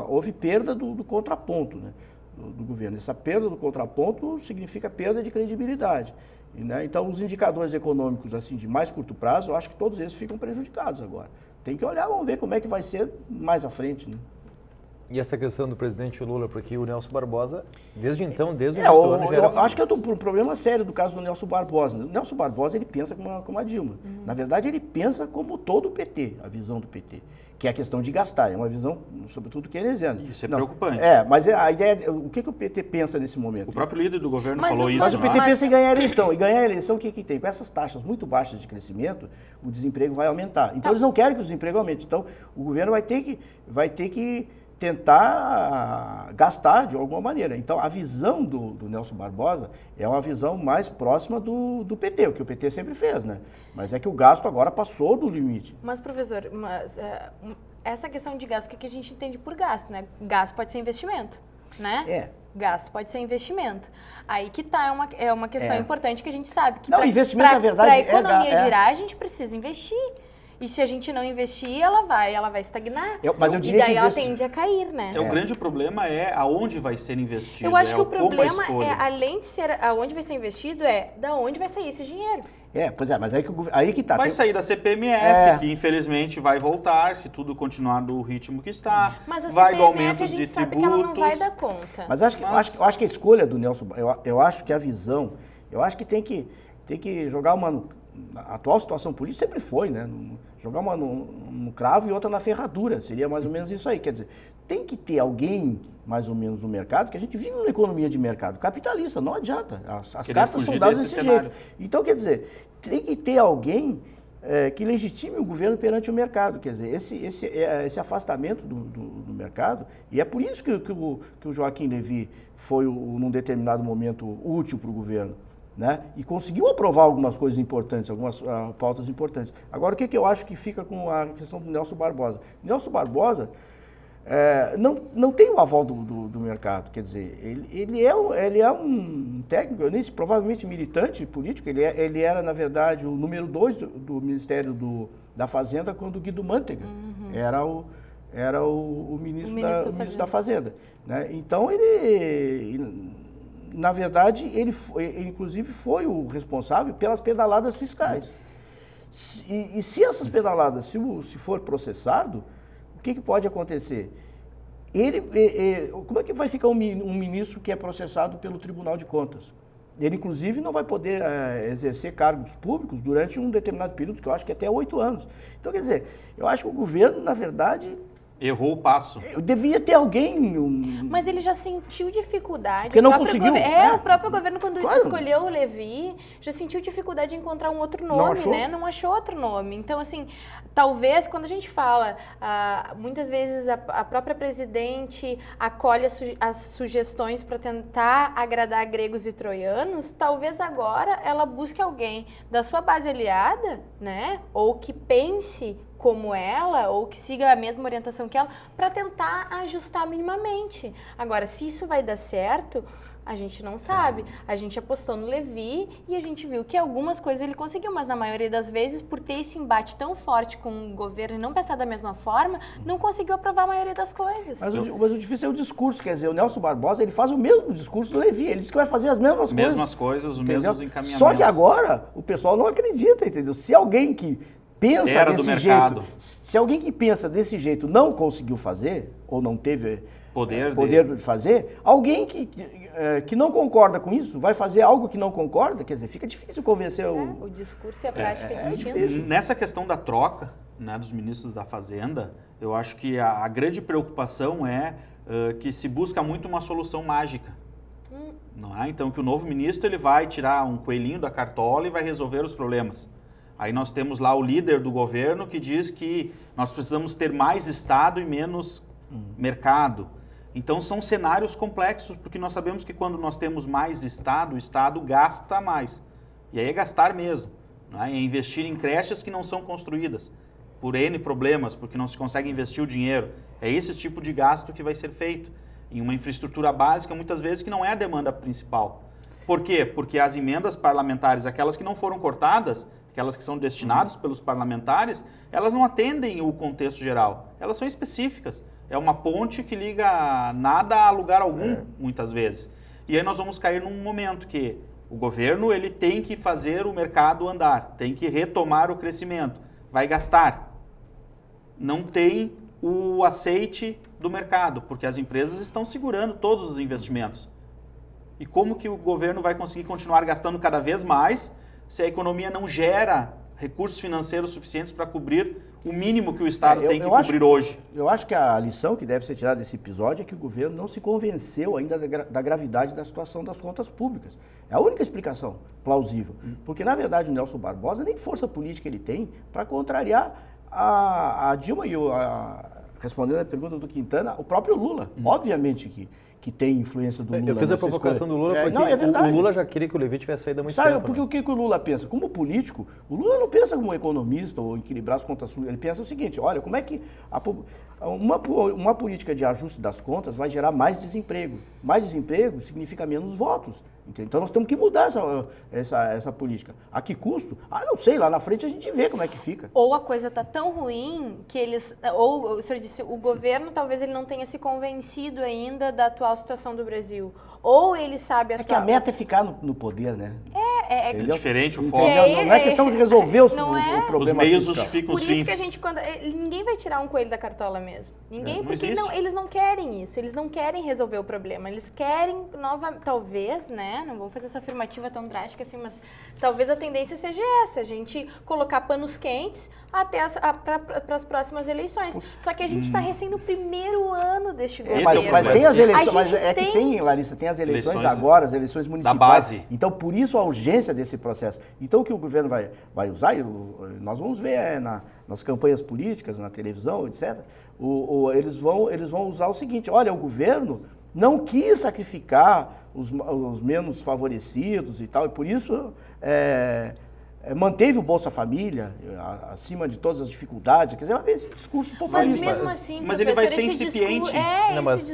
Speaker 2: Houve perda do contraponto, né, do governo. Essa perda do contraponto significa perda de credibilidade. Né? Então, os indicadores econômicos assim, de mais curto prazo, eu acho que todos eles ficam prejudicados agora. Tem que olhar, vamos ver como é que vai ser mais à frente. Né?
Speaker 1: E essa questão do presidente Lula, porque o Nelson Barbosa, desde o início do ano, já era...
Speaker 2: Eu acho que é um problema sério do caso do Nelson Barbosa. O Nelson Barbosa, ele pensa como a Dilma. Na verdade, ele pensa como todo o PT, a visão do PT, que é a questão de gastar. É uma visão, sobretudo, keynesiana.
Speaker 4: Isso é preocupante.
Speaker 2: Mas a ideia, o que o PT pensa nesse momento?
Speaker 4: O próprio líder do governo falou isso.
Speaker 2: Mas o PT pensa em ganhar a eleição. E ganhar a eleição, o que tem? Com essas taxas muito baixas de crescimento, o desemprego vai aumentar. Então, eles não querem que o desemprego aumente. Então, o governo vai ter que tentar gastar de alguma maneira. Então, a visão do Nelson Barbosa é uma visão mais próxima do PT, o que o PT sempre fez, né? Mas é que o gasto agora passou do limite.
Speaker 3: Mas, professor, essa questão de gasto, o que a gente entende por gasto, né? Gasto pode ser investimento, né? Gasto pode ser investimento. Aí que tá, é uma questão importante que a gente sabe que
Speaker 2: investimento, na verdade,
Speaker 3: para a economia girar, a gente precisa investir. E se a gente não investir, ela vai estagnar.
Speaker 2: Mas eu diria
Speaker 3: e daí ela tende a cair, né?
Speaker 4: O grande problema é aonde vai ser investido.
Speaker 3: Eu acho que o problema além de ser aonde vai ser investido, da onde vai sair esse dinheiro.
Speaker 2: Mas aí que tá.
Speaker 4: Vai sair da CPMF, que infelizmente vai voltar, se tudo continuar do ritmo que está.
Speaker 3: Mas a
Speaker 4: vai
Speaker 3: CPMF a gente sabe que ela não vai dar conta.
Speaker 2: Mas eu acho que a escolha do Nelson, eu acho que a visão, eu acho que tem que jogar uma a atual situação política sempre foi, né? Jogar uma no cravo e outra na ferradura, seria mais ou menos isso aí. Quer dizer, tem que ter alguém, mais ou menos, no mercado, que a gente vive numa economia de mercado capitalista, não adianta. As cartas são dadas desse jeito. Então, quer dizer, tem que ter alguém que legitime o governo perante o mercado. Quer dizer, esse afastamento do mercado, e é por isso que o Joaquim Levy foi, num determinado momento, útil para o governo. Né? E conseguiu aprovar algumas coisas importantes, algumas pautas importantes. Agora, o que eu acho que fica com a questão do Nelson Barbosa? Nelson Barbosa não tem o aval do mercado, quer dizer, ele é um técnico, provavelmente militante político, ele era, na verdade, o número 2 do Ministério da Fazenda quando o Guido Mantega era o ministro da Fazenda. Né? Então, na verdade, ele inclusive foi o responsável pelas pedaladas fiscais. E se essas pedaladas, se for processado, o que pode acontecer? Como é que vai ficar um ministro que é processado pelo Tribunal de Contas? Ele, inclusive, não vai poder exercer cargos públicos durante um determinado período, que eu acho que é até 8 anos. Então, quer dizer, eu acho que o governo, na verdade...
Speaker 4: Errou o passo.
Speaker 2: Devia ter alguém...
Speaker 3: Mas ele já sentiu dificuldade.
Speaker 2: Porque não conseguiu.
Speaker 3: O próprio governo, quando escolheu o Levy, já sentiu dificuldade de encontrar um outro nome, né? Não achou outro nome. Então, assim, talvez, quando a gente fala, muitas vezes a própria presidente acolhe as sugestões para tentar agradar gregos e troianos, talvez agora ela busque alguém da sua base aliada, né? Ou que pense como ela, ou que siga a mesma orientação que ela, para tentar ajustar minimamente. Agora, se isso vai dar certo, a gente não sabe. A gente apostou no Levy e a gente viu que algumas coisas ele conseguiu, mas na maioria das vezes, por ter esse embate tão forte com o governo e não pensar da mesma forma, não conseguiu aprovar a maioria das coisas.
Speaker 2: Mas o difícil é o discurso, quer dizer, o Nelson Barbosa, ele faz o mesmo discurso do Levy, ele diz que vai fazer as mesmas coisas. Os mesmos encaminhamentos. Só que agora, o pessoal não acredita, entendeu? Se alguém que pensa desse jeito, se alguém que pensa desse jeito não conseguiu fazer, ou não teve poder de fazer, alguém que não concorda com isso, vai fazer algo que não concorda, quer dizer, fica difícil convencer
Speaker 3: o discurso e a prática é difícil.
Speaker 4: Nessa questão da troca, né, dos ministros da Fazenda, eu acho que a grande preocupação é que se busca muito uma solução mágica. Não é? Então, que o novo ministro ele vai tirar um coelhinho da cartola e vai resolver os problemas. Aí nós temos lá o líder do governo que diz que nós precisamos ter mais Estado e menos mercado. Então são cenários complexos, porque nós sabemos que quando nós temos mais Estado, o Estado gasta mais. E aí é gastar mesmo. Né? É investir em creches que não são construídas por N problemas, porque não se consegue investir o dinheiro. É esse tipo de gasto que vai ser feito em uma infraestrutura básica, muitas vezes, que não é a demanda principal. Por quê? Porque as emendas parlamentares, aquelas que não foram cortadas, aquelas que são destinadas pelos parlamentares, elas não atendem o contexto geral. Elas são específicas. É uma ponte que liga nada a lugar algum, muitas vezes. E aí nós vamos cair num momento que o governo ele tem que fazer o mercado andar, tem que retomar o crescimento. Vai gastar. Não tem o aceite do mercado, porque as empresas estão segurando todos os investimentos. E como que o governo vai conseguir continuar gastando cada vez mais se a economia não gera recursos financeiros suficientes para cobrir o mínimo que o Estado tem que cobrir hoje?
Speaker 2: Eu acho que a lição que deve ser tirada desse episódio é que o governo não se convenceu ainda da gravidade da situação das contas públicas. É a única explicação plausível. Porque, na verdade, o Nelson Barbosa nem força política ele tem para contrariar a Dilma e respondendo a pergunta do Quintana, o próprio Lula. Obviamente que tem influência do Lula.
Speaker 1: Eu fiz a provocação do Lula porque o Lula já queria que o Levy tivesse saído há muito tempo.
Speaker 2: Sabe, porque o que o Lula pensa? Como político, o Lula não pensa como economista ou equilibrar as contas públicas. Ele pensa o seguinte, olha, como é que uma política de ajuste das contas vai gerar mais desemprego. Mais desemprego significa menos votos. Então nós temos que mudar essa política. A que custo? Não sei, lá na frente a gente vê como é que fica.
Speaker 3: Ou a coisa está tão ruim que ou o senhor disse, o governo talvez ele não tenha se convencido ainda da atual situação do Brasil. Ou ele sabe
Speaker 2: que a meta é ficar no poder, né?
Speaker 3: É
Speaker 4: diferente o
Speaker 2: Entendeu?
Speaker 4: foco.
Speaker 2: Não é questão de resolver o problema
Speaker 4: Os meios
Speaker 2: fiscal.
Speaker 4: justificam
Speaker 3: Por
Speaker 4: os
Speaker 3: isso
Speaker 4: fins.
Speaker 3: que a gente, ninguém vai tirar um coelho da cartola mesmo. Ninguém,
Speaker 4: Não
Speaker 3: porque
Speaker 4: existe.
Speaker 3: eles não querem isso, eles não querem resolver o problema. Eles querem, talvez, né, não vou fazer essa afirmativa tão drástica assim, mas talvez a tendência seja essa, a gente colocar panos quentes até para as próximas eleições. Só que a gente está recém no primeiro ano deste governo.
Speaker 2: Mas tem as eleições, mas
Speaker 3: gente
Speaker 2: que tem, Larissa, tem as eleições
Speaker 4: Eleições
Speaker 2: agora, as eleições municipais.
Speaker 4: base.
Speaker 2: Então, por isso a urgência desse processo. Então, o que o governo vai usar, nós vamos ver nas campanhas políticas, na televisão, etc., eles vão usar o seguinte: olha, o governo não quis sacrificar os menos favorecidos e tal, e por isso manteve o Bolsa Família acima de todas as dificuldades. Quer dizer, vai ver esse discurso populista.
Speaker 3: Mas mesmo assim,
Speaker 4: mas ele vai ser
Speaker 3: esse
Speaker 4: incipiente.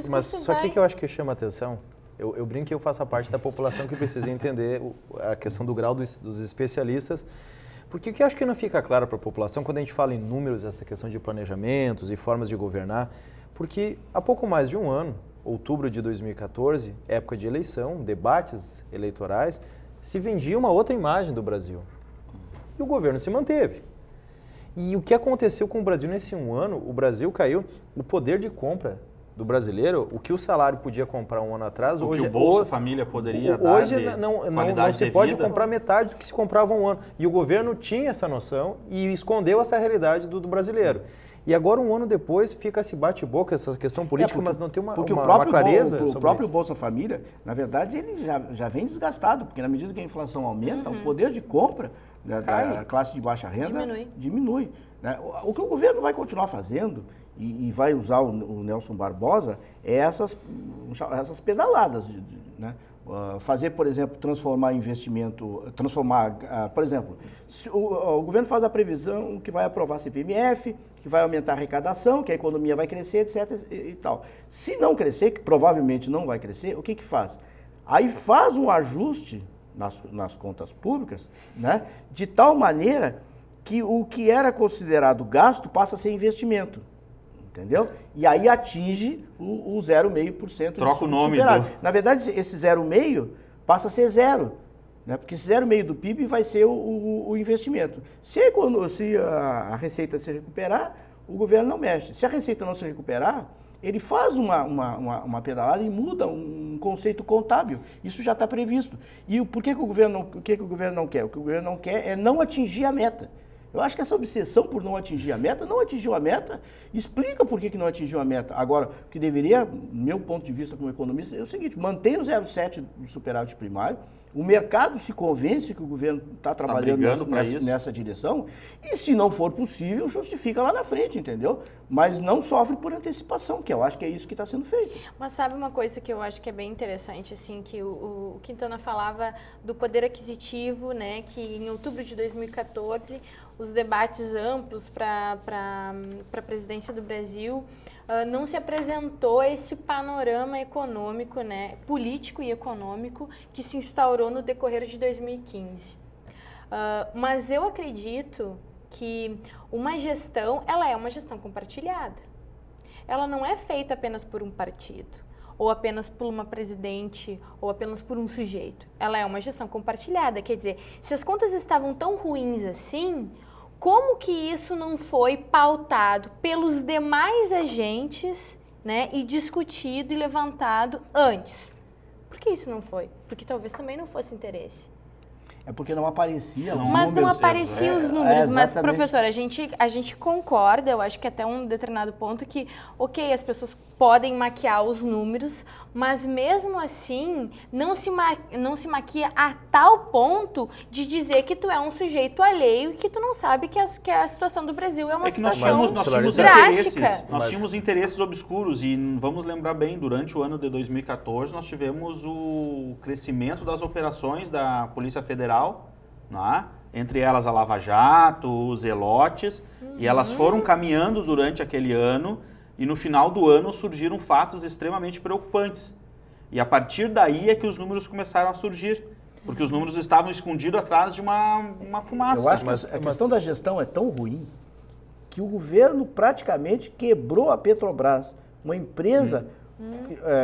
Speaker 1: Mas só que eu acho que chama atenção. Eu brinco que eu faço parte da população que precisa entender a questão do grau dos especialistas, porque o que eu acho que não fica claro para a população quando a gente fala em números, essa questão de planejamentos e formas de governar, porque há pouco mais de um ano, outubro de 2014, época de eleição, debates eleitorais, se vendia uma outra imagem do Brasil. E o governo se manteve. E o que aconteceu com o Brasil nesse um ano? O Brasil caiu, o poder de compra do brasileiro, o que o salário podia comprar um ano atrás,
Speaker 4: O
Speaker 1: hoje
Speaker 4: que o Bolsa Família poderia dar
Speaker 1: hoje
Speaker 4: de
Speaker 1: não
Speaker 4: qualidade
Speaker 1: se
Speaker 4: de
Speaker 1: pode
Speaker 4: vida.
Speaker 1: comprar metade do que se comprava um ano. E o governo tinha essa noção e escondeu essa realidade do brasileiro. E agora, um ano depois, fica esse bate-boca, essa questão política, mas não tem uma clareza
Speaker 2: o
Speaker 1: sobre
Speaker 2: próprio Bolsa Família, na verdade, ele já vem desgastado, porque na medida que a inflação aumenta, o poder de compra da classe de baixa renda diminui. Né? O que o governo vai continuar fazendo, e vai usar o Nelson Barbosa, é essas pedaladas, né? Fazer, por exemplo, transformar, por exemplo, o governo faz a previsão que vai aprovar CPMF, que vai aumentar a arrecadação, que a economia vai crescer, etc. e tal. Se não crescer, que provavelmente não vai crescer, o que faz? Aí faz um ajuste nas contas públicas, né, de tal maneira que o que era considerado gasto passa a ser investimento. Entendeu? E aí atinge o 0,5%.
Speaker 4: Troca o nome
Speaker 2: Na verdade, esse 0,5% passa a ser zero. Né? Porque esse 0,5% do PIB vai ser o investimento. Se a receita se recuperar, o governo não mexe. Se a receita não se recuperar, ele faz uma pedalada e muda um conceito contábil. Isso já está previsto. E por que o governo não quer? O que o governo não quer é não atingir a meta. Eu acho que essa obsessão por não atingir a meta, não atingiu a meta, explica por que não atingiu a meta. Agora, o que deveria, meu ponto de vista como economista, é o seguinte: mantém o 0,7 do superávit primário, o mercado se convence que o governo está trabalhando nessa direção, e se não for possível, justifica lá na frente, entendeu? Mas não sofre por antecipação, que eu acho que é isso que está sendo feito.
Speaker 3: Mas sabe uma coisa que eu acho que é bem interessante, assim, que o Quintana falava do poder aquisitivo, né, que em outubro de 2014, os debates amplos para a presidência do Brasil, não se apresentou esse panorama econômico, né, político e econômico que se instaurou no decorrer de 2015. Mas eu acredito que uma gestão, ela é uma gestão compartilhada. Ela não é feita apenas por um partido, ou apenas por uma presidente, ou apenas por um sujeito. Ela é uma gestão compartilhada, quer dizer, se as contas estavam tão ruins assim, como que isso não foi pautado pelos demais agentes, né, e discutido e levantado antes? Por que isso não foi? Porque talvez também não fosse interesse.
Speaker 2: É porque não aparecia os números.
Speaker 3: Mas não apareciam os números. Mas,
Speaker 2: exatamente.
Speaker 3: professor, a gente concorda, eu acho que até um determinado ponto que, ok, as pessoas podem maquiar os números, mas mesmo assim não se maquia a tal ponto de dizer que tu é um sujeito alheio e que tu não sabe que a situação do Brasil é uma situação drástica.
Speaker 4: Nós tínhamos interesses obscuros e vamos lembrar bem, durante o ano de 2014 nós tivemos o crescimento das operações da Polícia Federal, né? Entre elas a Lava Jato, os Zelotes, e elas foram caminhando durante aquele ano e no final do ano surgiram fatos extremamente preocupantes. E a partir daí é que os números começaram a surgir, porque os números estavam escondidos atrás de uma fumaça.
Speaker 2: Eu acho que a questão da gestão é tão ruim que o governo praticamente quebrou a Petrobras, uma empresa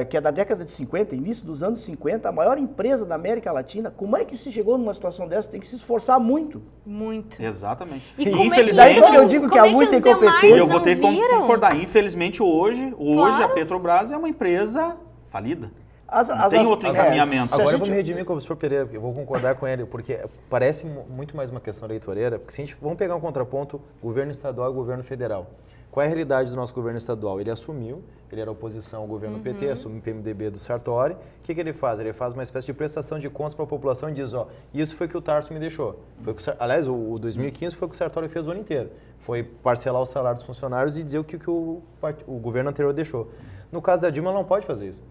Speaker 2: que é da década de 50, início dos anos 50, a maior empresa da América Latina. Como é que se chegou numa situação dessa? Tem que se esforçar muito.
Speaker 3: Muito.
Speaker 4: Exatamente.
Speaker 3: E como
Speaker 4: infelizmente,
Speaker 3: é que
Speaker 2: eu digo que há muita
Speaker 3: os demais
Speaker 2: incompetência.
Speaker 4: eu vou ter que
Speaker 3: não viram?
Speaker 4: concordar. Infelizmente, hoje
Speaker 3: Claro.
Speaker 4: a Petrobras é uma empresa falida.
Speaker 2: As-
Speaker 4: tem outro encaminhamento.
Speaker 2: se a
Speaker 1: Agora eu
Speaker 2: gente-
Speaker 1: vou me redimir com o professor Pereira, porque eu vou concordar com ele, porque parece muito mais uma questão eleitoreira, porque se a gente, vamos pegar um contraponto governo estadual e governo federal. Qual é a realidade do nosso governo estadual? Ele assumiu, ele era oposição ao governo PT, assumiu o PMDB do Sartori. O que ele faz? Ele faz uma espécie de prestação de contas para a população e diz, ó, isso foi o que o Tarso me deixou. Foi o que, aliás, o 2015 foi o que o Sartori fez o ano inteiro. Foi parcelar o salário dos funcionários e dizer o que o governo anterior deixou. No caso da Dilma, ela não pode fazer isso.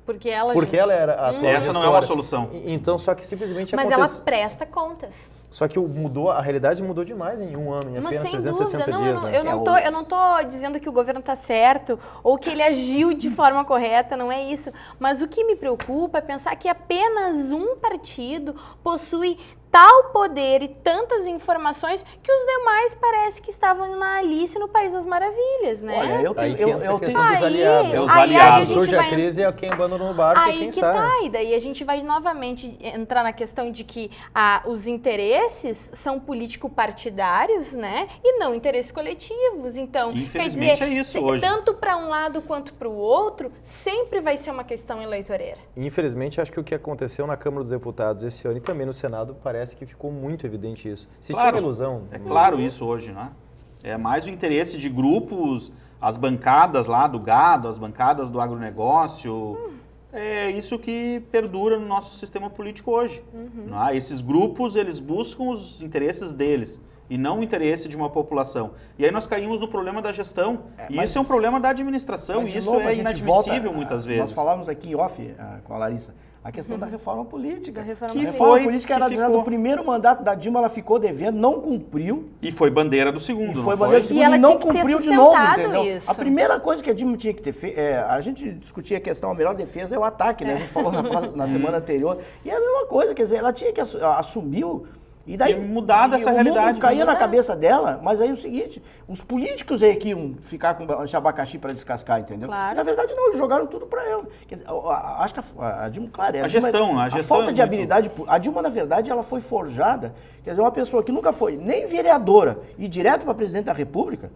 Speaker 3: Porque ela
Speaker 1: Porque ela era a atual
Speaker 4: Essa não é uma
Speaker 1: gestora.
Speaker 4: solução.
Speaker 1: Então, só que simplesmente
Speaker 3: Mas
Speaker 1: acontece.
Speaker 3: ela presta contas.
Speaker 1: Só que a realidade mudou demais em um ano, em
Speaker 3: Mas
Speaker 1: apenas
Speaker 3: sem
Speaker 1: 360
Speaker 3: dúvida,
Speaker 1: dias.
Speaker 3: não,
Speaker 1: Né?
Speaker 3: eu não tô dizendo que o governo está certo ou que ele agiu de forma correta, não é isso. Mas o que me preocupa é pensar que apenas um partido possui tal poder e tantas informações que os demais parece que estavam na Alice no País das Maravilhas, né?
Speaker 2: Olha, eu
Speaker 1: Aí
Speaker 2: tenho...
Speaker 1: que entra a
Speaker 2: eu
Speaker 1: questão
Speaker 2: tenho
Speaker 1: dos
Speaker 3: Aí-
Speaker 1: aliados.
Speaker 4: É os
Speaker 3: aí a
Speaker 4: aliados.
Speaker 3: gente
Speaker 1: Surge a
Speaker 3: vai-
Speaker 1: crise é quem abandona o barco e
Speaker 3: Aí
Speaker 1: quem
Speaker 3: que
Speaker 1: sai.
Speaker 3: tá, e daí a gente vai novamente entrar na questão de que os interesses são político-partidários, né, e não interesses coletivos. Então, quer
Speaker 4: Infelizmente
Speaker 3: dizer,
Speaker 4: é isso hoje.
Speaker 3: tanto para um lado quanto para o outro, sempre vai ser uma questão eleitoreira.
Speaker 1: Infelizmente, acho que o que aconteceu na Câmara dos Deputados esse ano e também no Senado, parece que ficou muito evidente isso. Se tinha uma ilusão...
Speaker 4: É claro isso hoje, né? É mais o interesse de grupos, as bancadas lá do gado, as bancadas do agronegócio. É isso que perdura no nosso sistema político hoje. Não é? Esses grupos, eles buscam os interesses deles e não o interesse de uma população. E aí nós caímos no problema da gestão. E
Speaker 2: mas-
Speaker 4: isso é um problema da administração
Speaker 2: Mas,
Speaker 4: e
Speaker 2: de
Speaker 4: isso
Speaker 2: novo, a
Speaker 4: é
Speaker 2: gente
Speaker 4: inadmissível
Speaker 2: volta,
Speaker 4: muitas
Speaker 2: Nós
Speaker 4: vezes.
Speaker 2: falávamos aqui em off com a Larissa, a questão da reforma política.
Speaker 3: Da reforma
Speaker 2: Que
Speaker 3: política.
Speaker 2: reforma
Speaker 4: Foi,
Speaker 2: política
Speaker 4: que
Speaker 2: era dizendo,
Speaker 4: ficou.
Speaker 2: o primeiro mandato da Dilma ela ficou devendo, não cumpriu.
Speaker 4: E foi bandeira do segundo,
Speaker 2: E
Speaker 4: não
Speaker 2: foi
Speaker 4: foi?
Speaker 2: bandeira do segundo
Speaker 3: E ela
Speaker 2: e não
Speaker 3: tinha que ter
Speaker 2: cumpriu de novo,
Speaker 3: sustentado
Speaker 2: entendeu?
Speaker 3: isso.
Speaker 2: A primeira coisa que a Dilma tinha que ter feito, a gente discutia a questão, a melhor defesa é o ataque, né? A gente falou na semana anterior. E é a mesma coisa, quer dizer, ela tinha que assumir e daí
Speaker 4: E mudar dessa
Speaker 2: o
Speaker 4: realidade,
Speaker 2: mundo caía
Speaker 4: né?
Speaker 2: na cabeça dela, mas aí é o seguinte, os políticos aí que iam ficar com esse abacaxi para descascar, entendeu?
Speaker 3: Claro.
Speaker 2: E, na verdade não, eles jogaram tudo para ela. Quer dizer, acho que a Dilma, claro,
Speaker 4: A gestão
Speaker 2: a
Speaker 4: gestão
Speaker 2: falta
Speaker 4: é
Speaker 2: de
Speaker 4: muito-
Speaker 2: habilidade, a Dilma na verdade ela foi forjada, quer dizer, uma pessoa que nunca foi nem vereadora e direto para presidente da República,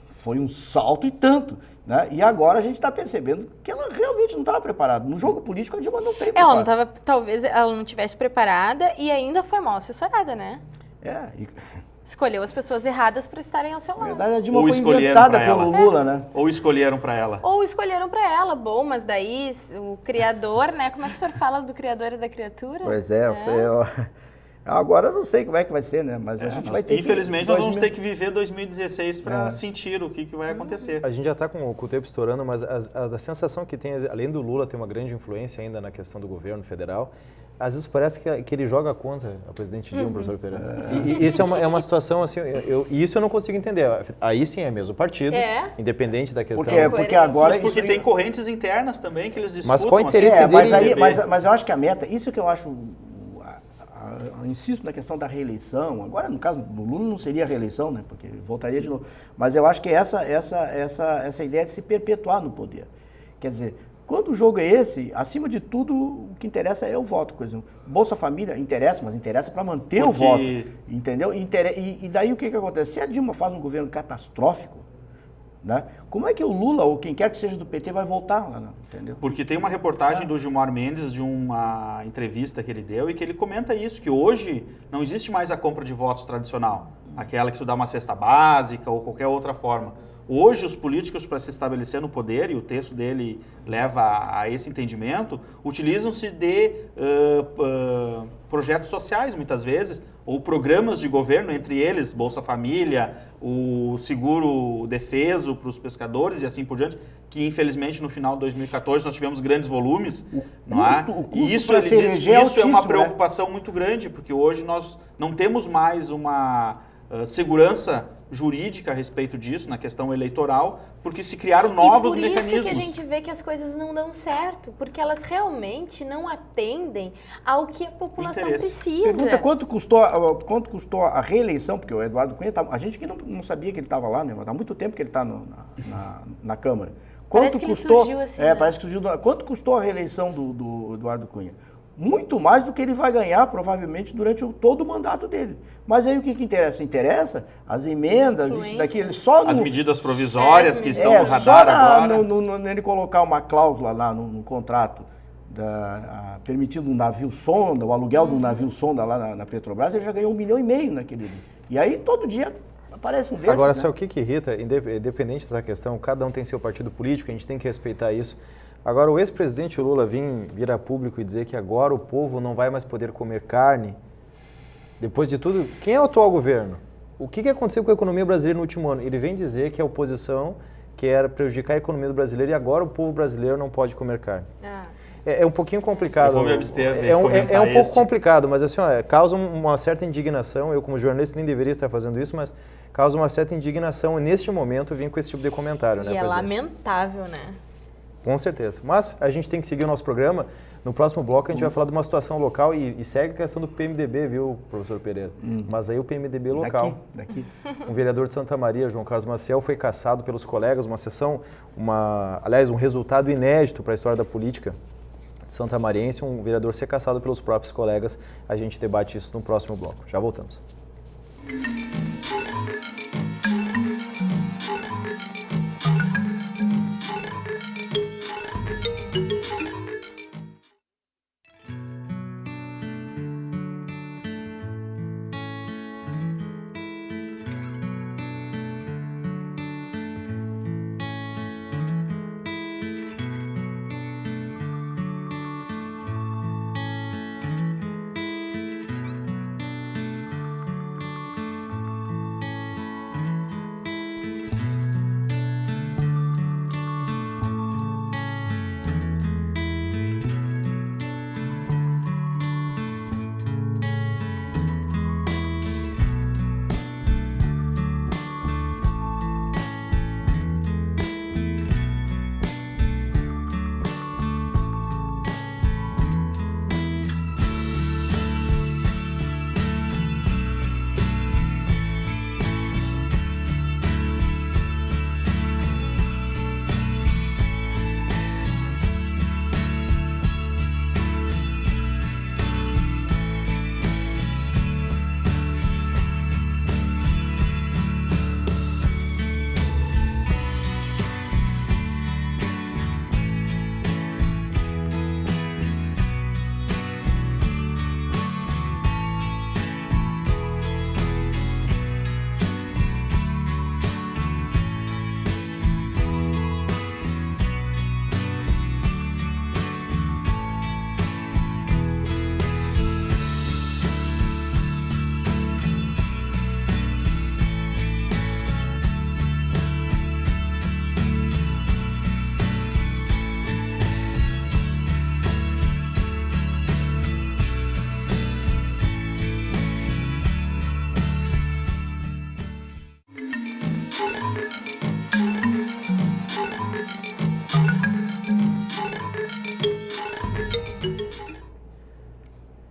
Speaker 2: foi um salto e tanto, né? E agora a gente está percebendo que ela realmente não estava preparada. No jogo político a Dilma não tem
Speaker 3: Ela não
Speaker 2: preparo.
Speaker 3: tava, talvez ela não tivesse preparada e ainda foi mal assessorada, né? Escolheu as pessoas erradas para estarem ao seu
Speaker 2: Na
Speaker 3: lado.
Speaker 2: verdade a Dilma
Speaker 4: Ou
Speaker 2: foi
Speaker 4: escolheram
Speaker 2: inventada
Speaker 4: pra
Speaker 2: pelo
Speaker 4: ela.
Speaker 2: Lula, né?
Speaker 4: Ou escolheram para ela.
Speaker 3: Ou escolheram para ela, bom, mas daí o criador, né? Como é que o senhor fala do criador e da criatura?
Speaker 2: Pois é, agora eu não sei como é que vai ser, né? Mas a gente vai ter
Speaker 4: Infelizmente,
Speaker 2: que...
Speaker 4: nós vamos ter que viver 2016 para sentir o que vai acontecer.
Speaker 1: A gente já está com o tempo estourando, mas a sensação que tem, além do Lula ter uma grande influência ainda na questão do governo federal, às vezes parece que ele joga contra a presidente Dilma, professor Pereira. E isso é uma situação assim, isso eu não consigo entender. Aí sim é mesmo partido, independente da questão.
Speaker 2: Porque agora...
Speaker 4: Mas porque
Speaker 2: isso-
Speaker 4: tem correntes internas também que eles disputam.
Speaker 1: Mas qual o
Speaker 4: assim,
Speaker 1: interesse
Speaker 2: mas,
Speaker 1: dele-
Speaker 2: aí, mas eu acho que a meta, isso que eu acho, eu insisto na questão da reeleição, agora no caso do Lula não seria a reeleição, né, porque voltaria de novo, mas eu acho que essa ideia de se perpetuar no poder, quer dizer, quando o jogo é esse, acima de tudo, o que interessa é o voto. Por exemplo, Bolsa Família interessa, mas interessa para manter o voto, entendeu? E daí o que acontece? Se a Dilma faz um governo catastrófico, né? Como é que o Lula, ou quem quer que seja do PT, vai voltar lá, entendeu?
Speaker 4: Porque tem uma reportagem do Gilmar Mendes de uma entrevista que ele deu e que ele comenta isso, que hoje não existe mais a compra de votos tradicional, aquela que tu dá uma cesta básica ou qualquer outra forma. Hoje, os políticos, para se estabelecer no poder, e o texto dele leva a esse entendimento, utilizam-se de projetos sociais, muitas vezes, ou programas de governo, entre eles Bolsa Família, o seguro defeso para os pescadores e assim por diante, que infelizmente no final de 2014 nós tivemos grandes volumes. Não é?
Speaker 2: o custo
Speaker 4: E isso
Speaker 2: pra
Speaker 4: ele
Speaker 2: se
Speaker 4: diz que
Speaker 2: eleger é
Speaker 4: isso é uma
Speaker 2: altíssimo, né?
Speaker 4: preocupação muito grande, porque hoje nós não temos mais uma segurança jurídica a respeito disso, na questão eleitoral, porque se criaram novos mecanismos.
Speaker 3: E por isso que a gente vê que as coisas não dão certo, porque elas realmente não atendem ao que a população precisa.
Speaker 2: Pergunta quanto custou a reeleição, porque o Eduardo Cunha, a gente que não sabia que ele estava lá, né? Há muito tempo que ele está na Câmara.
Speaker 3: Parece que ele surgiu assim, né?
Speaker 2: Parece que surgiu. Quanto custou a reeleição do Eduardo Cunha? Muito mais do que ele vai ganhar, provavelmente, durante todo o mandato dele. Mas aí o que interessa? Interessa as emendas, isso daqui. Ele só
Speaker 4: as medidas provisórias que estão no radar agora.
Speaker 2: Ele colocar uma cláusula lá no contrato, permitindo um navio sonda, o aluguel de um navio sonda lá na Petrobras, ele já ganhou 1,5 milhão naquele dia. E aí todo dia aparece um desses.
Speaker 1: Agora,
Speaker 2: né?
Speaker 1: sabe o que irrita? Independente dessa questão, cada um tem seu partido político, a gente tem que respeitar isso. Agora, o ex-presidente Lula vir a público e dizer que agora o povo não vai mais poder comer carne, depois de tudo, quem é o atual governo? O que aconteceu com a economia brasileira no último ano? Ele vem dizer que a oposição quer prejudicar a economia do brasileiro e agora o povo brasileiro não pode comer carne. É um pouquinho complicado.
Speaker 4: Eu vou me abster de
Speaker 1: é um pouco complicado, mas assim, causa uma certa indignação. Eu, como jornalista, nem deveria estar fazendo isso, mas causa uma certa indignação. E neste momento, vir com esse tipo de comentário, né,
Speaker 3: E é
Speaker 1: presidente?
Speaker 3: lamentável, né?
Speaker 1: Com certeza. Mas a gente tem que seguir o nosso programa. No próximo bloco a gente vai falar de uma situação local e segue a questão do PMDB, viu, professor Pereira? Mas aí o PMDB local.
Speaker 2: Daqui.
Speaker 1: Um vereador de Santa Maria, João Carlos Maciel, foi cassado pelos colegas, aliás, um resultado inédito para a história da política de Santa Mariense, um vereador ser cassado pelos próprios colegas. A gente debate isso no próximo bloco. Já voltamos.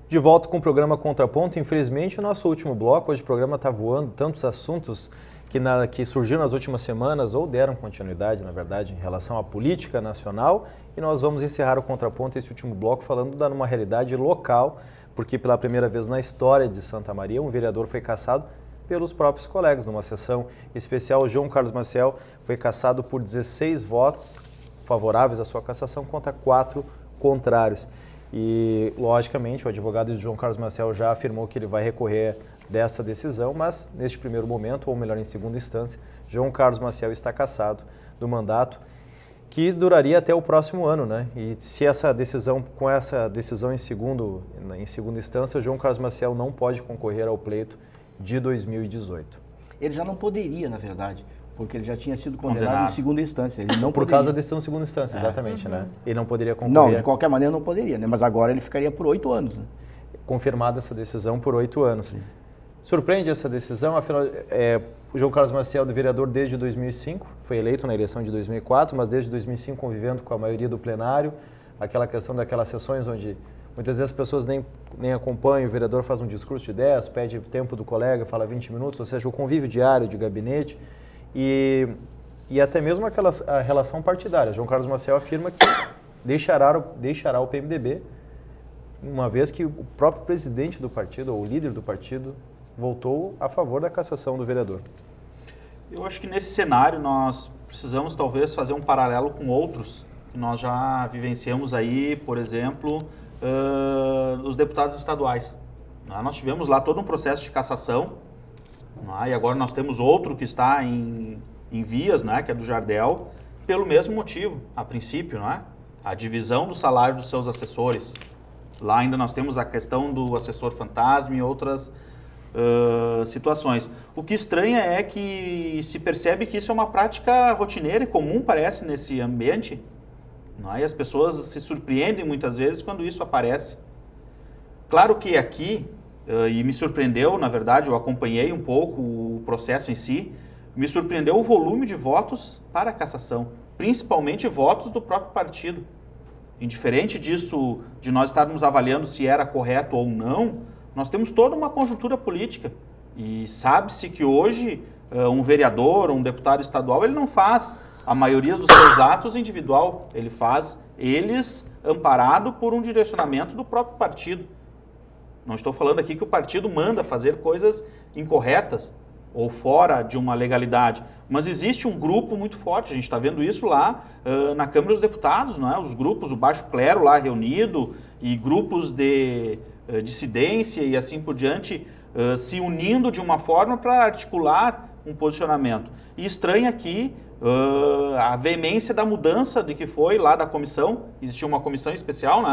Speaker 1: De volta com o programa Contraponto. Infelizmente, o nosso último bloco, hoje o programa está voando, tantos assuntos que surgiram nas últimas semanas ou deram continuidade, na verdade, em relação à política nacional. E nós vamos encerrar o Contraponto, esse último bloco, falando de uma realidade local, porque pela primeira vez na história de Santa Maria, um vereador foi cassado pelos próprios colegas. Numa sessão especial, o João Carlos Maciel foi cassado por 16 votos favoráveis à sua cassação contra 4 contrários. E, logicamente, o advogado de João Carlos Maciel já afirmou que ele vai recorrer dessa decisão, mas neste primeiro momento, ou melhor, em segunda instância, João Carlos Maciel está cassado do mandato, que duraria até o próximo ano, né? E se com essa decisão em segunda instância, João Carlos Maciel não pode concorrer ao pleito de 2018.
Speaker 2: Ele já não poderia, na verdade, porque ele já tinha sido condenado em segunda instância. Ele não
Speaker 1: Por
Speaker 2: poderia.
Speaker 1: causa da decisão em segunda instância, exatamente, né? Ele não poderia concorrer.
Speaker 2: Não, de qualquer maneira não poderia, né? Mas agora ele ficaria por 8 anos, né?
Speaker 1: Confirmada essa decisão por 8 anos. Sim. Surpreende essa decisão, afinal, o João Carlos Maciel é vereador desde 2005, foi eleito na eleição de 2004, mas desde 2005 convivendo com a maioria do plenário, aquela questão daquelas sessões onde muitas vezes as pessoas nem acompanham, o vereador faz um discurso de 10, pede tempo do colega, fala 20 minutos, ou seja, o convívio diário de gabinete. E e até mesmo a relação partidária. João Carlos Maciel afirma que deixará o PMDB, uma vez que o próprio presidente do partido, ou o líder do partido, voltou a favor da cassação do vereador.
Speaker 4: Eu acho que nesse cenário nós precisamos talvez fazer um paralelo com outros que nós já vivenciamos aí, por exemplo, os deputados estaduais. Nós tivemos lá todo um processo de cassação, e agora nós temos outro que está em vias, que é do Jardel, pelo mesmo motivo, a princípio, a divisão do salário dos seus assessores. Lá ainda nós temos a questão do assessor fantasma e outras situações. O que estranha é que se percebe que isso é uma prática rotineira e comum, parece, nesse ambiente. E as pessoas se surpreendem muitas vezes quando isso aparece. Claro que aqui, e me surpreendeu, na verdade, eu acompanhei um pouco o processo em si, me surpreendeu o volume de votos para a cassação, principalmente votos do próprio partido. Indiferente disso, de nós estarmos avaliando se era correto ou não, nós temos toda uma conjuntura política. E sabe-se que hoje um vereador, um deputado estadual, ele não faz a maioria dos seus atos individual. Ele faz eles amparado por um direcionamento do próprio partido. Não estou falando aqui que o partido manda fazer coisas incorretas ou fora de uma legalidade. Mas existe um grupo muito forte, a gente está vendo isso lá na Câmara dos Deputados, os grupos, o baixo clero lá reunido e grupos de dissidência e assim por diante, se unindo de uma forma para articular um posicionamento. E estranha aqui a veemência da mudança de que foi lá da comissão, existiu uma comissão especial,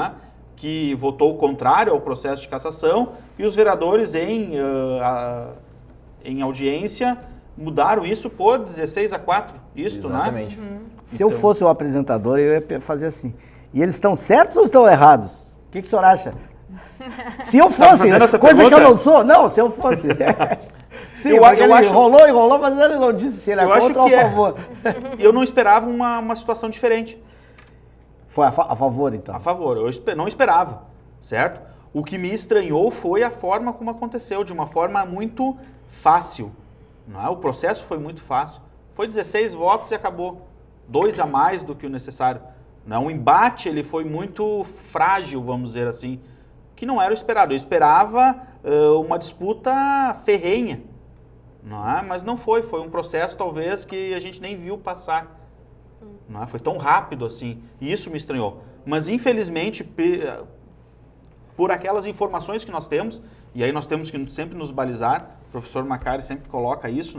Speaker 4: que votou contrário ao processo de cassação, e os vereadores em audiência mudaram isso por 16-4, isto,
Speaker 1: Exatamente.
Speaker 2: Se eu fosse o apresentador, eu ia fazer assim. E eles estão certos ou estão errados? O que o senhor acha? Se eu fosse, coisa pergunta? Que eu não sou, não, se eu fosse. Sim, eu acho, enrolou, mas ele não disse se ele é contra ou a favor.
Speaker 4: Eu não esperava uma situação diferente.
Speaker 2: Foi a favor, então?
Speaker 4: A favor, eu não esperava, certo? O que me estranhou foi a forma como aconteceu, de uma forma muito fácil. O processo foi muito fácil. Foi 16 votos e acabou. 2 a mais do que o necessário. O embate ele foi muito frágil, vamos dizer assim, que não era o esperado. Eu esperava uma disputa ferrenha, mas não foi. Foi um processo, talvez, que a gente nem viu passar. Foi tão rápido assim, e isso me estranhou. Mas, infelizmente, por aquelas informações que nós temos, e aí nós temos que sempre nos balizar, o professor Macari sempre coloca isso,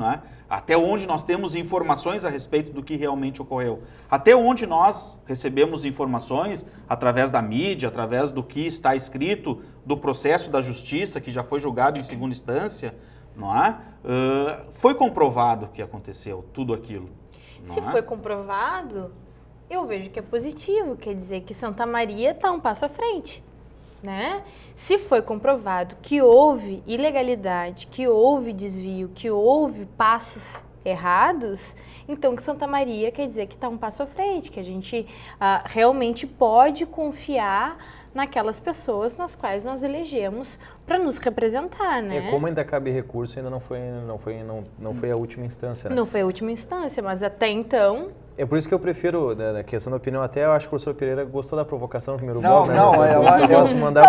Speaker 4: até onde nós temos informações a respeito do que realmente ocorreu. Até onde nós recebemos informações, através da mídia, através do que está escrito, do processo da justiça, que já foi julgado em segunda instância, foi comprovado que aconteceu tudo aquilo.
Speaker 3: Se foi comprovado, eu vejo que é positivo, quer dizer que Santa Maria está um passo à frente, Se foi comprovado que houve ilegalidade, que houve desvio, que houve passos errados, então que Santa Maria quer dizer que está um passo à frente, que a gente realmente pode confiar naquelas pessoas nas quais nós elegemos para nos representar,
Speaker 1: Como ainda cabe recurso, ainda não foi a última instância,
Speaker 3: Não foi a última instância, mas até então...
Speaker 1: É por isso que eu prefiro, na questão da opinião, até eu acho que o professor Pereira gostou da provocação no primeiro
Speaker 2: bloco,
Speaker 1: eu gosto de mandar...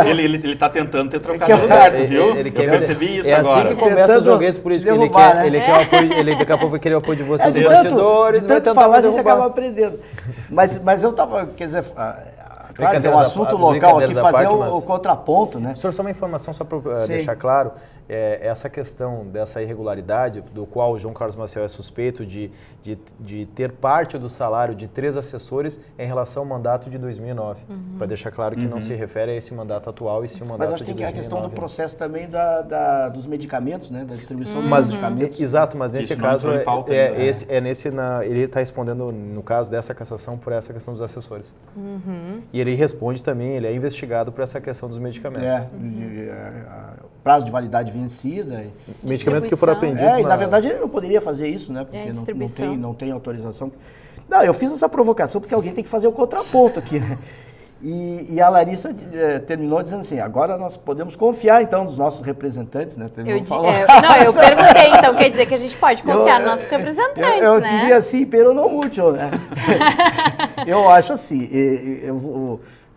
Speaker 4: Ele está tentando ter trocado o Roberto, viu? Eu percebi isso agora.
Speaker 1: É assim que começa os joguetes políticos. Ele quer o apoio, daqui a pouco vai querer o apoio de vocês,
Speaker 2: de tanto falar, a gente acaba aprendendo. Mas eu estava, quer dizer... Claro que é um assunto local aqui, fazer o contraponto,
Speaker 1: Professor, só uma informação, só para deixar claro, essa questão dessa irregularidade, do qual o João Carlos Maciel é suspeito de ter parte do salário de 3 assessores em relação ao mandato de 2009. Para deixar claro que não se refere a esse mandato atual e sim o mandato de 2009. Mas
Speaker 2: acho que tem a questão do processo também dos medicamentos, da distribuição dos medicamentos.
Speaker 1: Exato, mas nesse caso, ele está respondendo, no caso dessa cassação, por essa questão dos assessores. E ele responde também, ele é investigado por essa questão dos medicamentos.
Speaker 2: Prazo de validade vencida.
Speaker 1: Medicamentos que foram apreendidos.
Speaker 2: E na verdade ele não poderia fazer isso, porque não tem autorização. Não, eu fiz essa provocação porque alguém tem que fazer o contraponto aqui, E a Larissa terminou dizendo assim, agora nós podemos confiar, então, nos nossos representantes, né?
Speaker 3: Eu perguntei, então quer dizer que a gente pode confiar nos nossos representantes,
Speaker 2: eu
Speaker 3: né?
Speaker 2: diria assim, pero não mucho, né? Eu acho assim,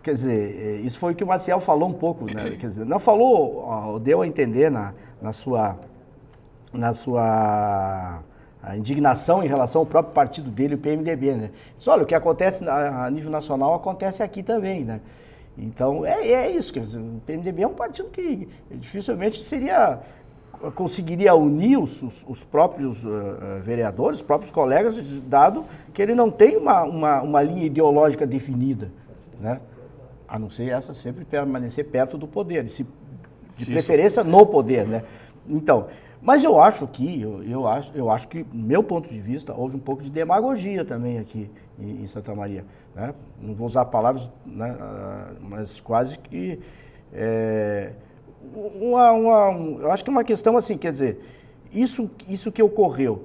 Speaker 2: quer dizer, isso foi o que o Maciel falou um pouco, né? Quer dizer, não falou, deu a entender na sua a indignação em relação ao próprio partido dele, o PMDB, né? Diz, olha, o que acontece a nível nacional acontece aqui também, né? Então, é isso, quer dizer, o PMDB é um partido que dificilmente conseguiria unir os próprios vereadores, os próprios colegas, dado que ele não tem uma linha ideológica definida, né? A não ser essa sempre permanecer perto do poder, de preferência no poder, né? Então, mas eu acho que, do meu ponto de vista, houve um pouco de demagogia também aqui em Santa Maria, né? Não vou usar palavras, né, mas quase que eu acho que é uma questão assim, quer dizer, isso que ocorreu,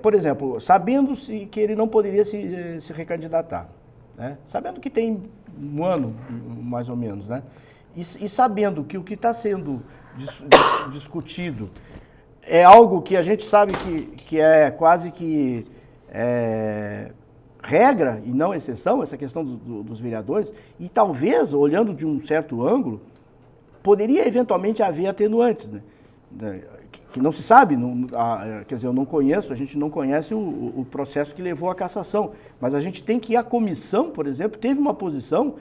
Speaker 2: por exemplo, sabendo-se que ele não poderia se recandidatar, né? Sabendo que tem um ano, mais ou menos, né? E sabendo que o que está sendo discutido é algo que a gente sabe que é quase que regra e não exceção, essa questão dos vereadores, e talvez, olhando de um certo ângulo, poderia eventualmente haver atenuantes, né? Que não se sabe, quer dizer, a gente não conhece o processo que levou à cassação, mas a gente tem que a comissão, por exemplo, teve uma posição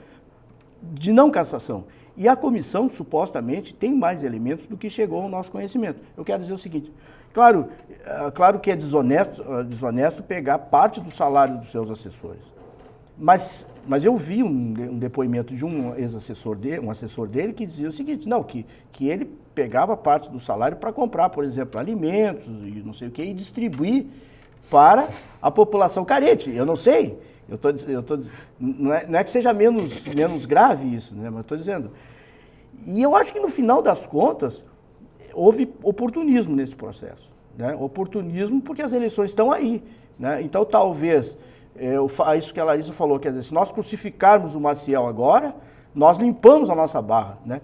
Speaker 2: de não cassação. E a comissão, supostamente, tem mais elementos do que chegou ao nosso conhecimento. Eu quero dizer o seguinte, claro que é desonesto pegar parte do salário dos seus assessores, mas eu vi um depoimento de um ex-assessor dele, um assessor dele, que dizia o seguinte, não, que ele pegava parte do salário para comprar, por exemplo, alimentos e não sei o que, e distribuir para a população carente. Eu não sei, não é que seja menos grave isso, né? Mas estou dizendo. E eu acho que no final das contas houve oportunismo nesse processo, né? Oportunismo porque as eleições estão aí, né? Então talvez, isso que a Larissa falou, quer dizer, se nós crucificarmos o Maciel agora, nós limpamos a nossa barra, né?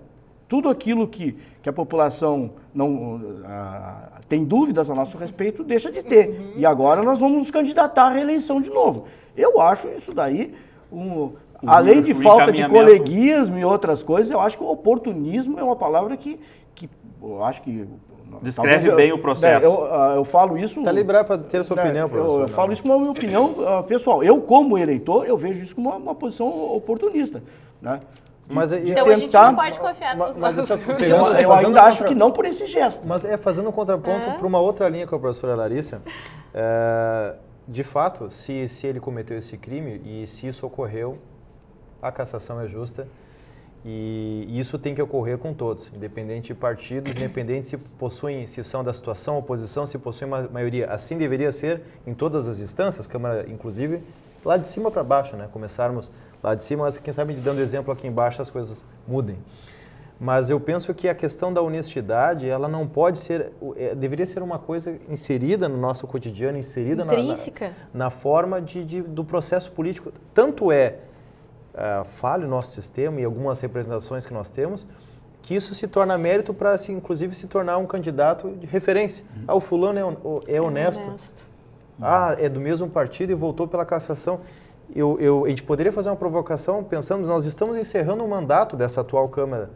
Speaker 2: Tudo aquilo que a população não tem dúvidas a nosso respeito, deixa de ter. E agora nós vamos nos candidatar à reeleição de novo. Eu acho isso daí, além de falta de coleguismo e outras coisas, eu acho que o oportunismo é uma palavra que eu acho que...
Speaker 4: Descreve bem o processo.
Speaker 2: Eu falo isso...
Speaker 1: Você está liberado para ter a sua opinião, professor.
Speaker 2: Eu falo isso como a minha opinião pessoal. Eu, como eleitor, eu vejo isso como uma posição oportunista, né?
Speaker 3: Então a gente não pode confiar nos nossos...
Speaker 2: Eu ainda acho que não por esse gesto.
Speaker 1: Mas fazendo um contraponto para uma outra linha com a professora Larissa, de fato, se ele cometeu esse crime e se isso ocorreu, a cassação é justa e isso tem que ocorrer com todos, independente de partidos, independente se são da situação, oposição, se possuem uma maioria. Assim deveria ser em todas as instâncias, Câmara inclusive, lá de cima para baixo, né? Começarmos lá de cima, mas quem sabe dando exemplo aqui embaixo as coisas mudem. Mas eu penso que a questão da honestidade, ela não pode ser, deveria ser uma coisa inserida no nosso cotidiano, inserida na forma do processo político. Tanto falha o nosso sistema e algumas representações que nós temos, que isso se torna mérito para, inclusive, se tornar um candidato de referência. O fulano é honesto. É do mesmo partido e voltou pela cassação. A gente poderia fazer uma provocação pensando, nós estamos encerrando um mandato dessa atual Câmara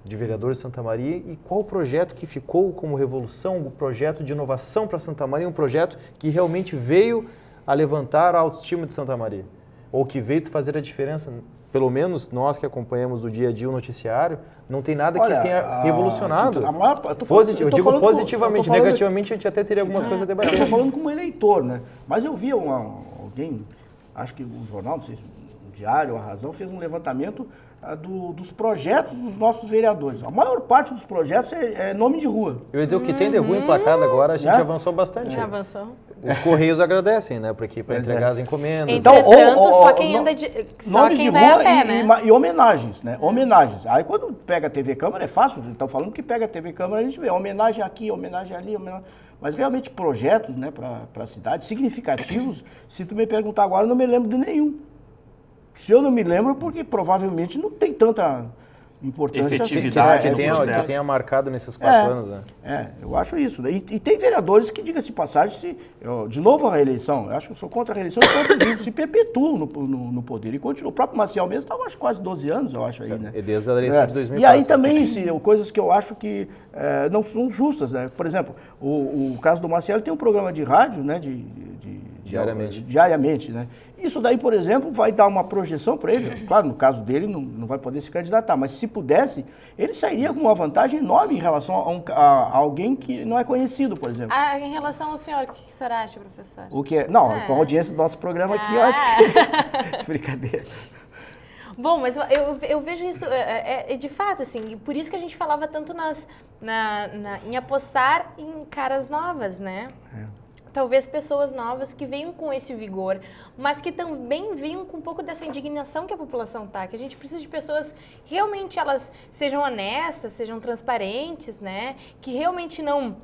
Speaker 1: de Vereadores de Santa Maria e qual o projeto que ficou como revolução, o projeto de inovação para Santa Maria, um projeto que realmente veio a levantar a autoestima de Santa Maria, ou que veio fazer a diferença, pelo menos nós que acompanhamos do dia a dia o noticiário, não tem nada que tenha revolucionado. Eu digo positivamente, negativamente a gente até teria algumas coisas a debater.
Speaker 2: Eu estou falando como eleitor, né? Mas eu vi alguém, acho que um jornal, não sei se o Diário, a Razão, fez um levantamento dos projetos dos nossos vereadores. A maior parte dos projetos é nome de rua.
Speaker 1: Eu ia dizer, o que tem de rua emplacado agora, a gente avançou bastante.
Speaker 3: Já avançou.
Speaker 1: Os Correios agradecem, né? Porque para entregar as encomendas.
Speaker 3: Entretanto, só quem anda só quem vai a pé, né?
Speaker 2: E homenagens, né? Homenagens. Aí quando pega a TV Câmara é fácil, estão falando que pega a TV Câmara, a gente vê homenagem aqui, homenagem ali, mas realmente projetos, né, para a cidade, significativos, se tu me perguntar agora, eu não me lembro de nenhum. Se eu não me lembro, porque provavelmente não tem tanta importância
Speaker 4: Efetividade
Speaker 2: assim,
Speaker 4: no
Speaker 1: que
Speaker 4: processo.
Speaker 1: tenha marcado nesses 4 anos, né?
Speaker 2: eu acho isso. E tem vereadores que, diga-se de passagem, de novo a reeleição, eu acho que eu sou contra a reeleição, enquanto se perpetuam no poder. E continua. O próprio Maciel mesmo estava, acho, quase 12 anos, eu acho aí, né?
Speaker 1: E desde a eleição de 2004.
Speaker 2: E aí também, coisas que eu acho que não são justas, né? Por exemplo, o caso do Maciel tem um programa de rádio, né? Diariamente, né? Isso daí, por exemplo, vai dar uma projeção para ele. Claro, no caso dele, não vai poder se candidatar, mas se pudesse, ele sairia com uma vantagem enorme em relação a alguém que não é conhecido, por exemplo.
Speaker 3: Em relação ao senhor, o que o senhor acha, professor?
Speaker 2: O que é? Não, com a audiência do nosso programa aqui, eu acho que... Brincadeira.
Speaker 3: Bom, mas eu vejo isso, de fato, assim, e por isso que a gente falava tanto em apostar em caras novas, né? Talvez pessoas novas que venham com esse vigor, mas que também venham com um pouco dessa indignação que a população tá, que a gente precisa de pessoas que realmente elas sejam honestas, sejam transparentes, né? Que realmente não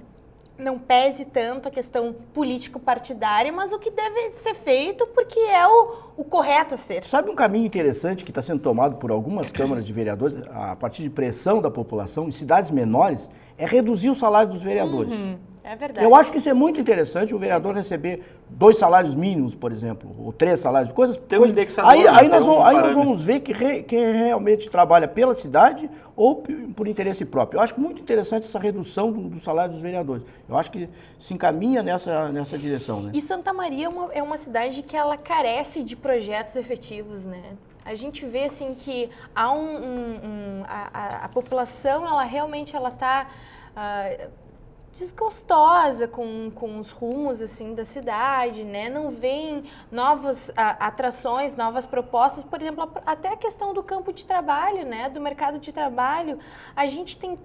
Speaker 3: pese tanto a questão político-partidária, mas o que deve ser feito porque é o correto a ser.
Speaker 2: Sabe um caminho interessante que está sendo tomado por algumas câmaras de vereadores, a partir de pressão da população, em cidades menores, é reduzir o salário dos vereadores.
Speaker 3: É verdade.
Speaker 2: Eu acho que isso é muito interessante, o vereador receber 2 salários mínimos, por exemplo, ou 3 salários, coisas...
Speaker 4: Tem um indexador,
Speaker 2: aí
Speaker 4: né?
Speaker 2: nós vamos ver quem realmente trabalha pela cidade ou por interesse próprio. Eu acho muito interessante essa redução do salário dos vereadores. Eu acho que se encaminha nessa direção, né?
Speaker 3: E Santa Maria é uma cidade que ela carece de projetos efetivos, né? A gente vê, assim, que há a população, ela realmente está... desgostosa com os rumos, assim, da cidade, né? Não vem novas atrações, novas propostas, por exemplo, até a questão do campo de trabalho, né? Do mercado de trabalho. A gente tem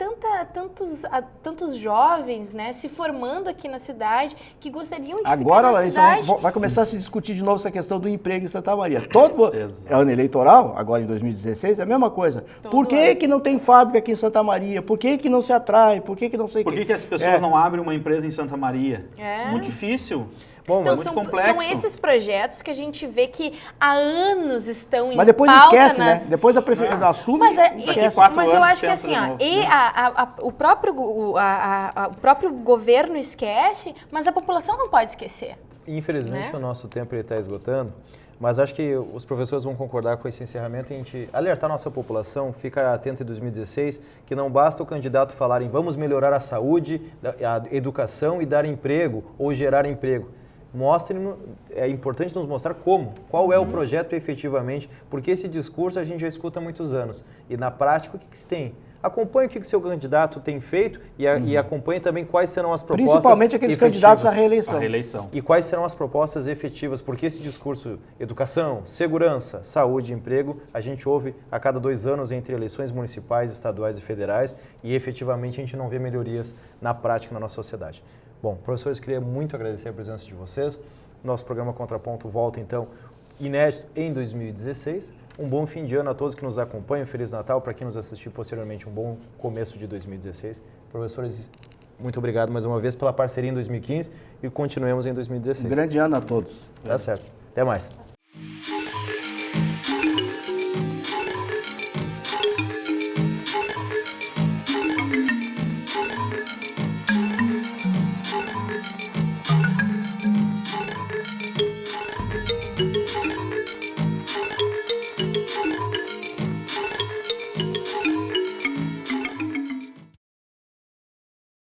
Speaker 3: tantos jovens, né? Se formando aqui na cidade que gostariam de
Speaker 2: Agora,
Speaker 3: ficar na
Speaker 2: Larissa,
Speaker 3: cidade.
Speaker 2: vai começar a se discutir de novo essa questão do emprego em Santa Maria. Todo ano eleitoral, agora em 2016, é a mesma coisa. Por que não tem fábrica aqui em Santa Maria? Por que não se atrai? Por que não sei o quê?
Speaker 4: Por que as pessoas não abrem uma empresa em Santa Maria? Muito difícil.
Speaker 1: Bom,
Speaker 3: Então,
Speaker 1: mas
Speaker 4: muito complexo.
Speaker 3: são esses projetos que a gente vê que há anos estão em
Speaker 2: Mas depois
Speaker 3: pauta
Speaker 2: esquece, né? Depois a prefeitura assume
Speaker 3: Mas,
Speaker 2: e esquece.
Speaker 4: 4
Speaker 3: mas eu
Speaker 4: anos
Speaker 3: acho que
Speaker 4: pensa
Speaker 3: assim,
Speaker 4: de
Speaker 3: ó,
Speaker 4: novo.
Speaker 3: e o próprio governo esquece, mas a população não pode esquecer.
Speaker 1: infelizmente
Speaker 3: né?
Speaker 1: o nosso tempo está esgotando, mas acho que os professores vão concordar com esse encerramento e a gente alertar a nossa população, fica atenta em 2016, que não basta o candidato falar em vamos melhorar a saúde, a educação e dar emprego ou gerar emprego. É importante nos mostrar qual é o projeto efetivamente, porque esse discurso a gente já escuta há muitos anos. E na prática, o que se tem? Acompanhe o que o seu candidato tem feito e acompanhe também quais serão as propostas
Speaker 2: principalmente aqueles
Speaker 1: efetivas.
Speaker 2: candidatos à reeleição.
Speaker 4: A reeleição.
Speaker 1: E quais serão as propostas efetivas, porque esse discurso, educação, segurança, saúde e emprego, a gente ouve a cada 2 anos entre eleições municipais, estaduais e federais e efetivamente a gente não vê melhorias na prática na nossa sociedade. Bom, professores, eu queria muito agradecer a presença de vocês. Nosso programa Contraponto volta, então, inédito em 2016. Um bom fim de ano a todos que nos acompanham. Feliz Natal para quem nos assistiu posteriormente. Um bom começo de 2016. Professores, muito obrigado mais uma vez pela parceria em 2015 e continuemos em 2016.
Speaker 2: Um grande ano a todos.
Speaker 1: Tá certo. Até mais.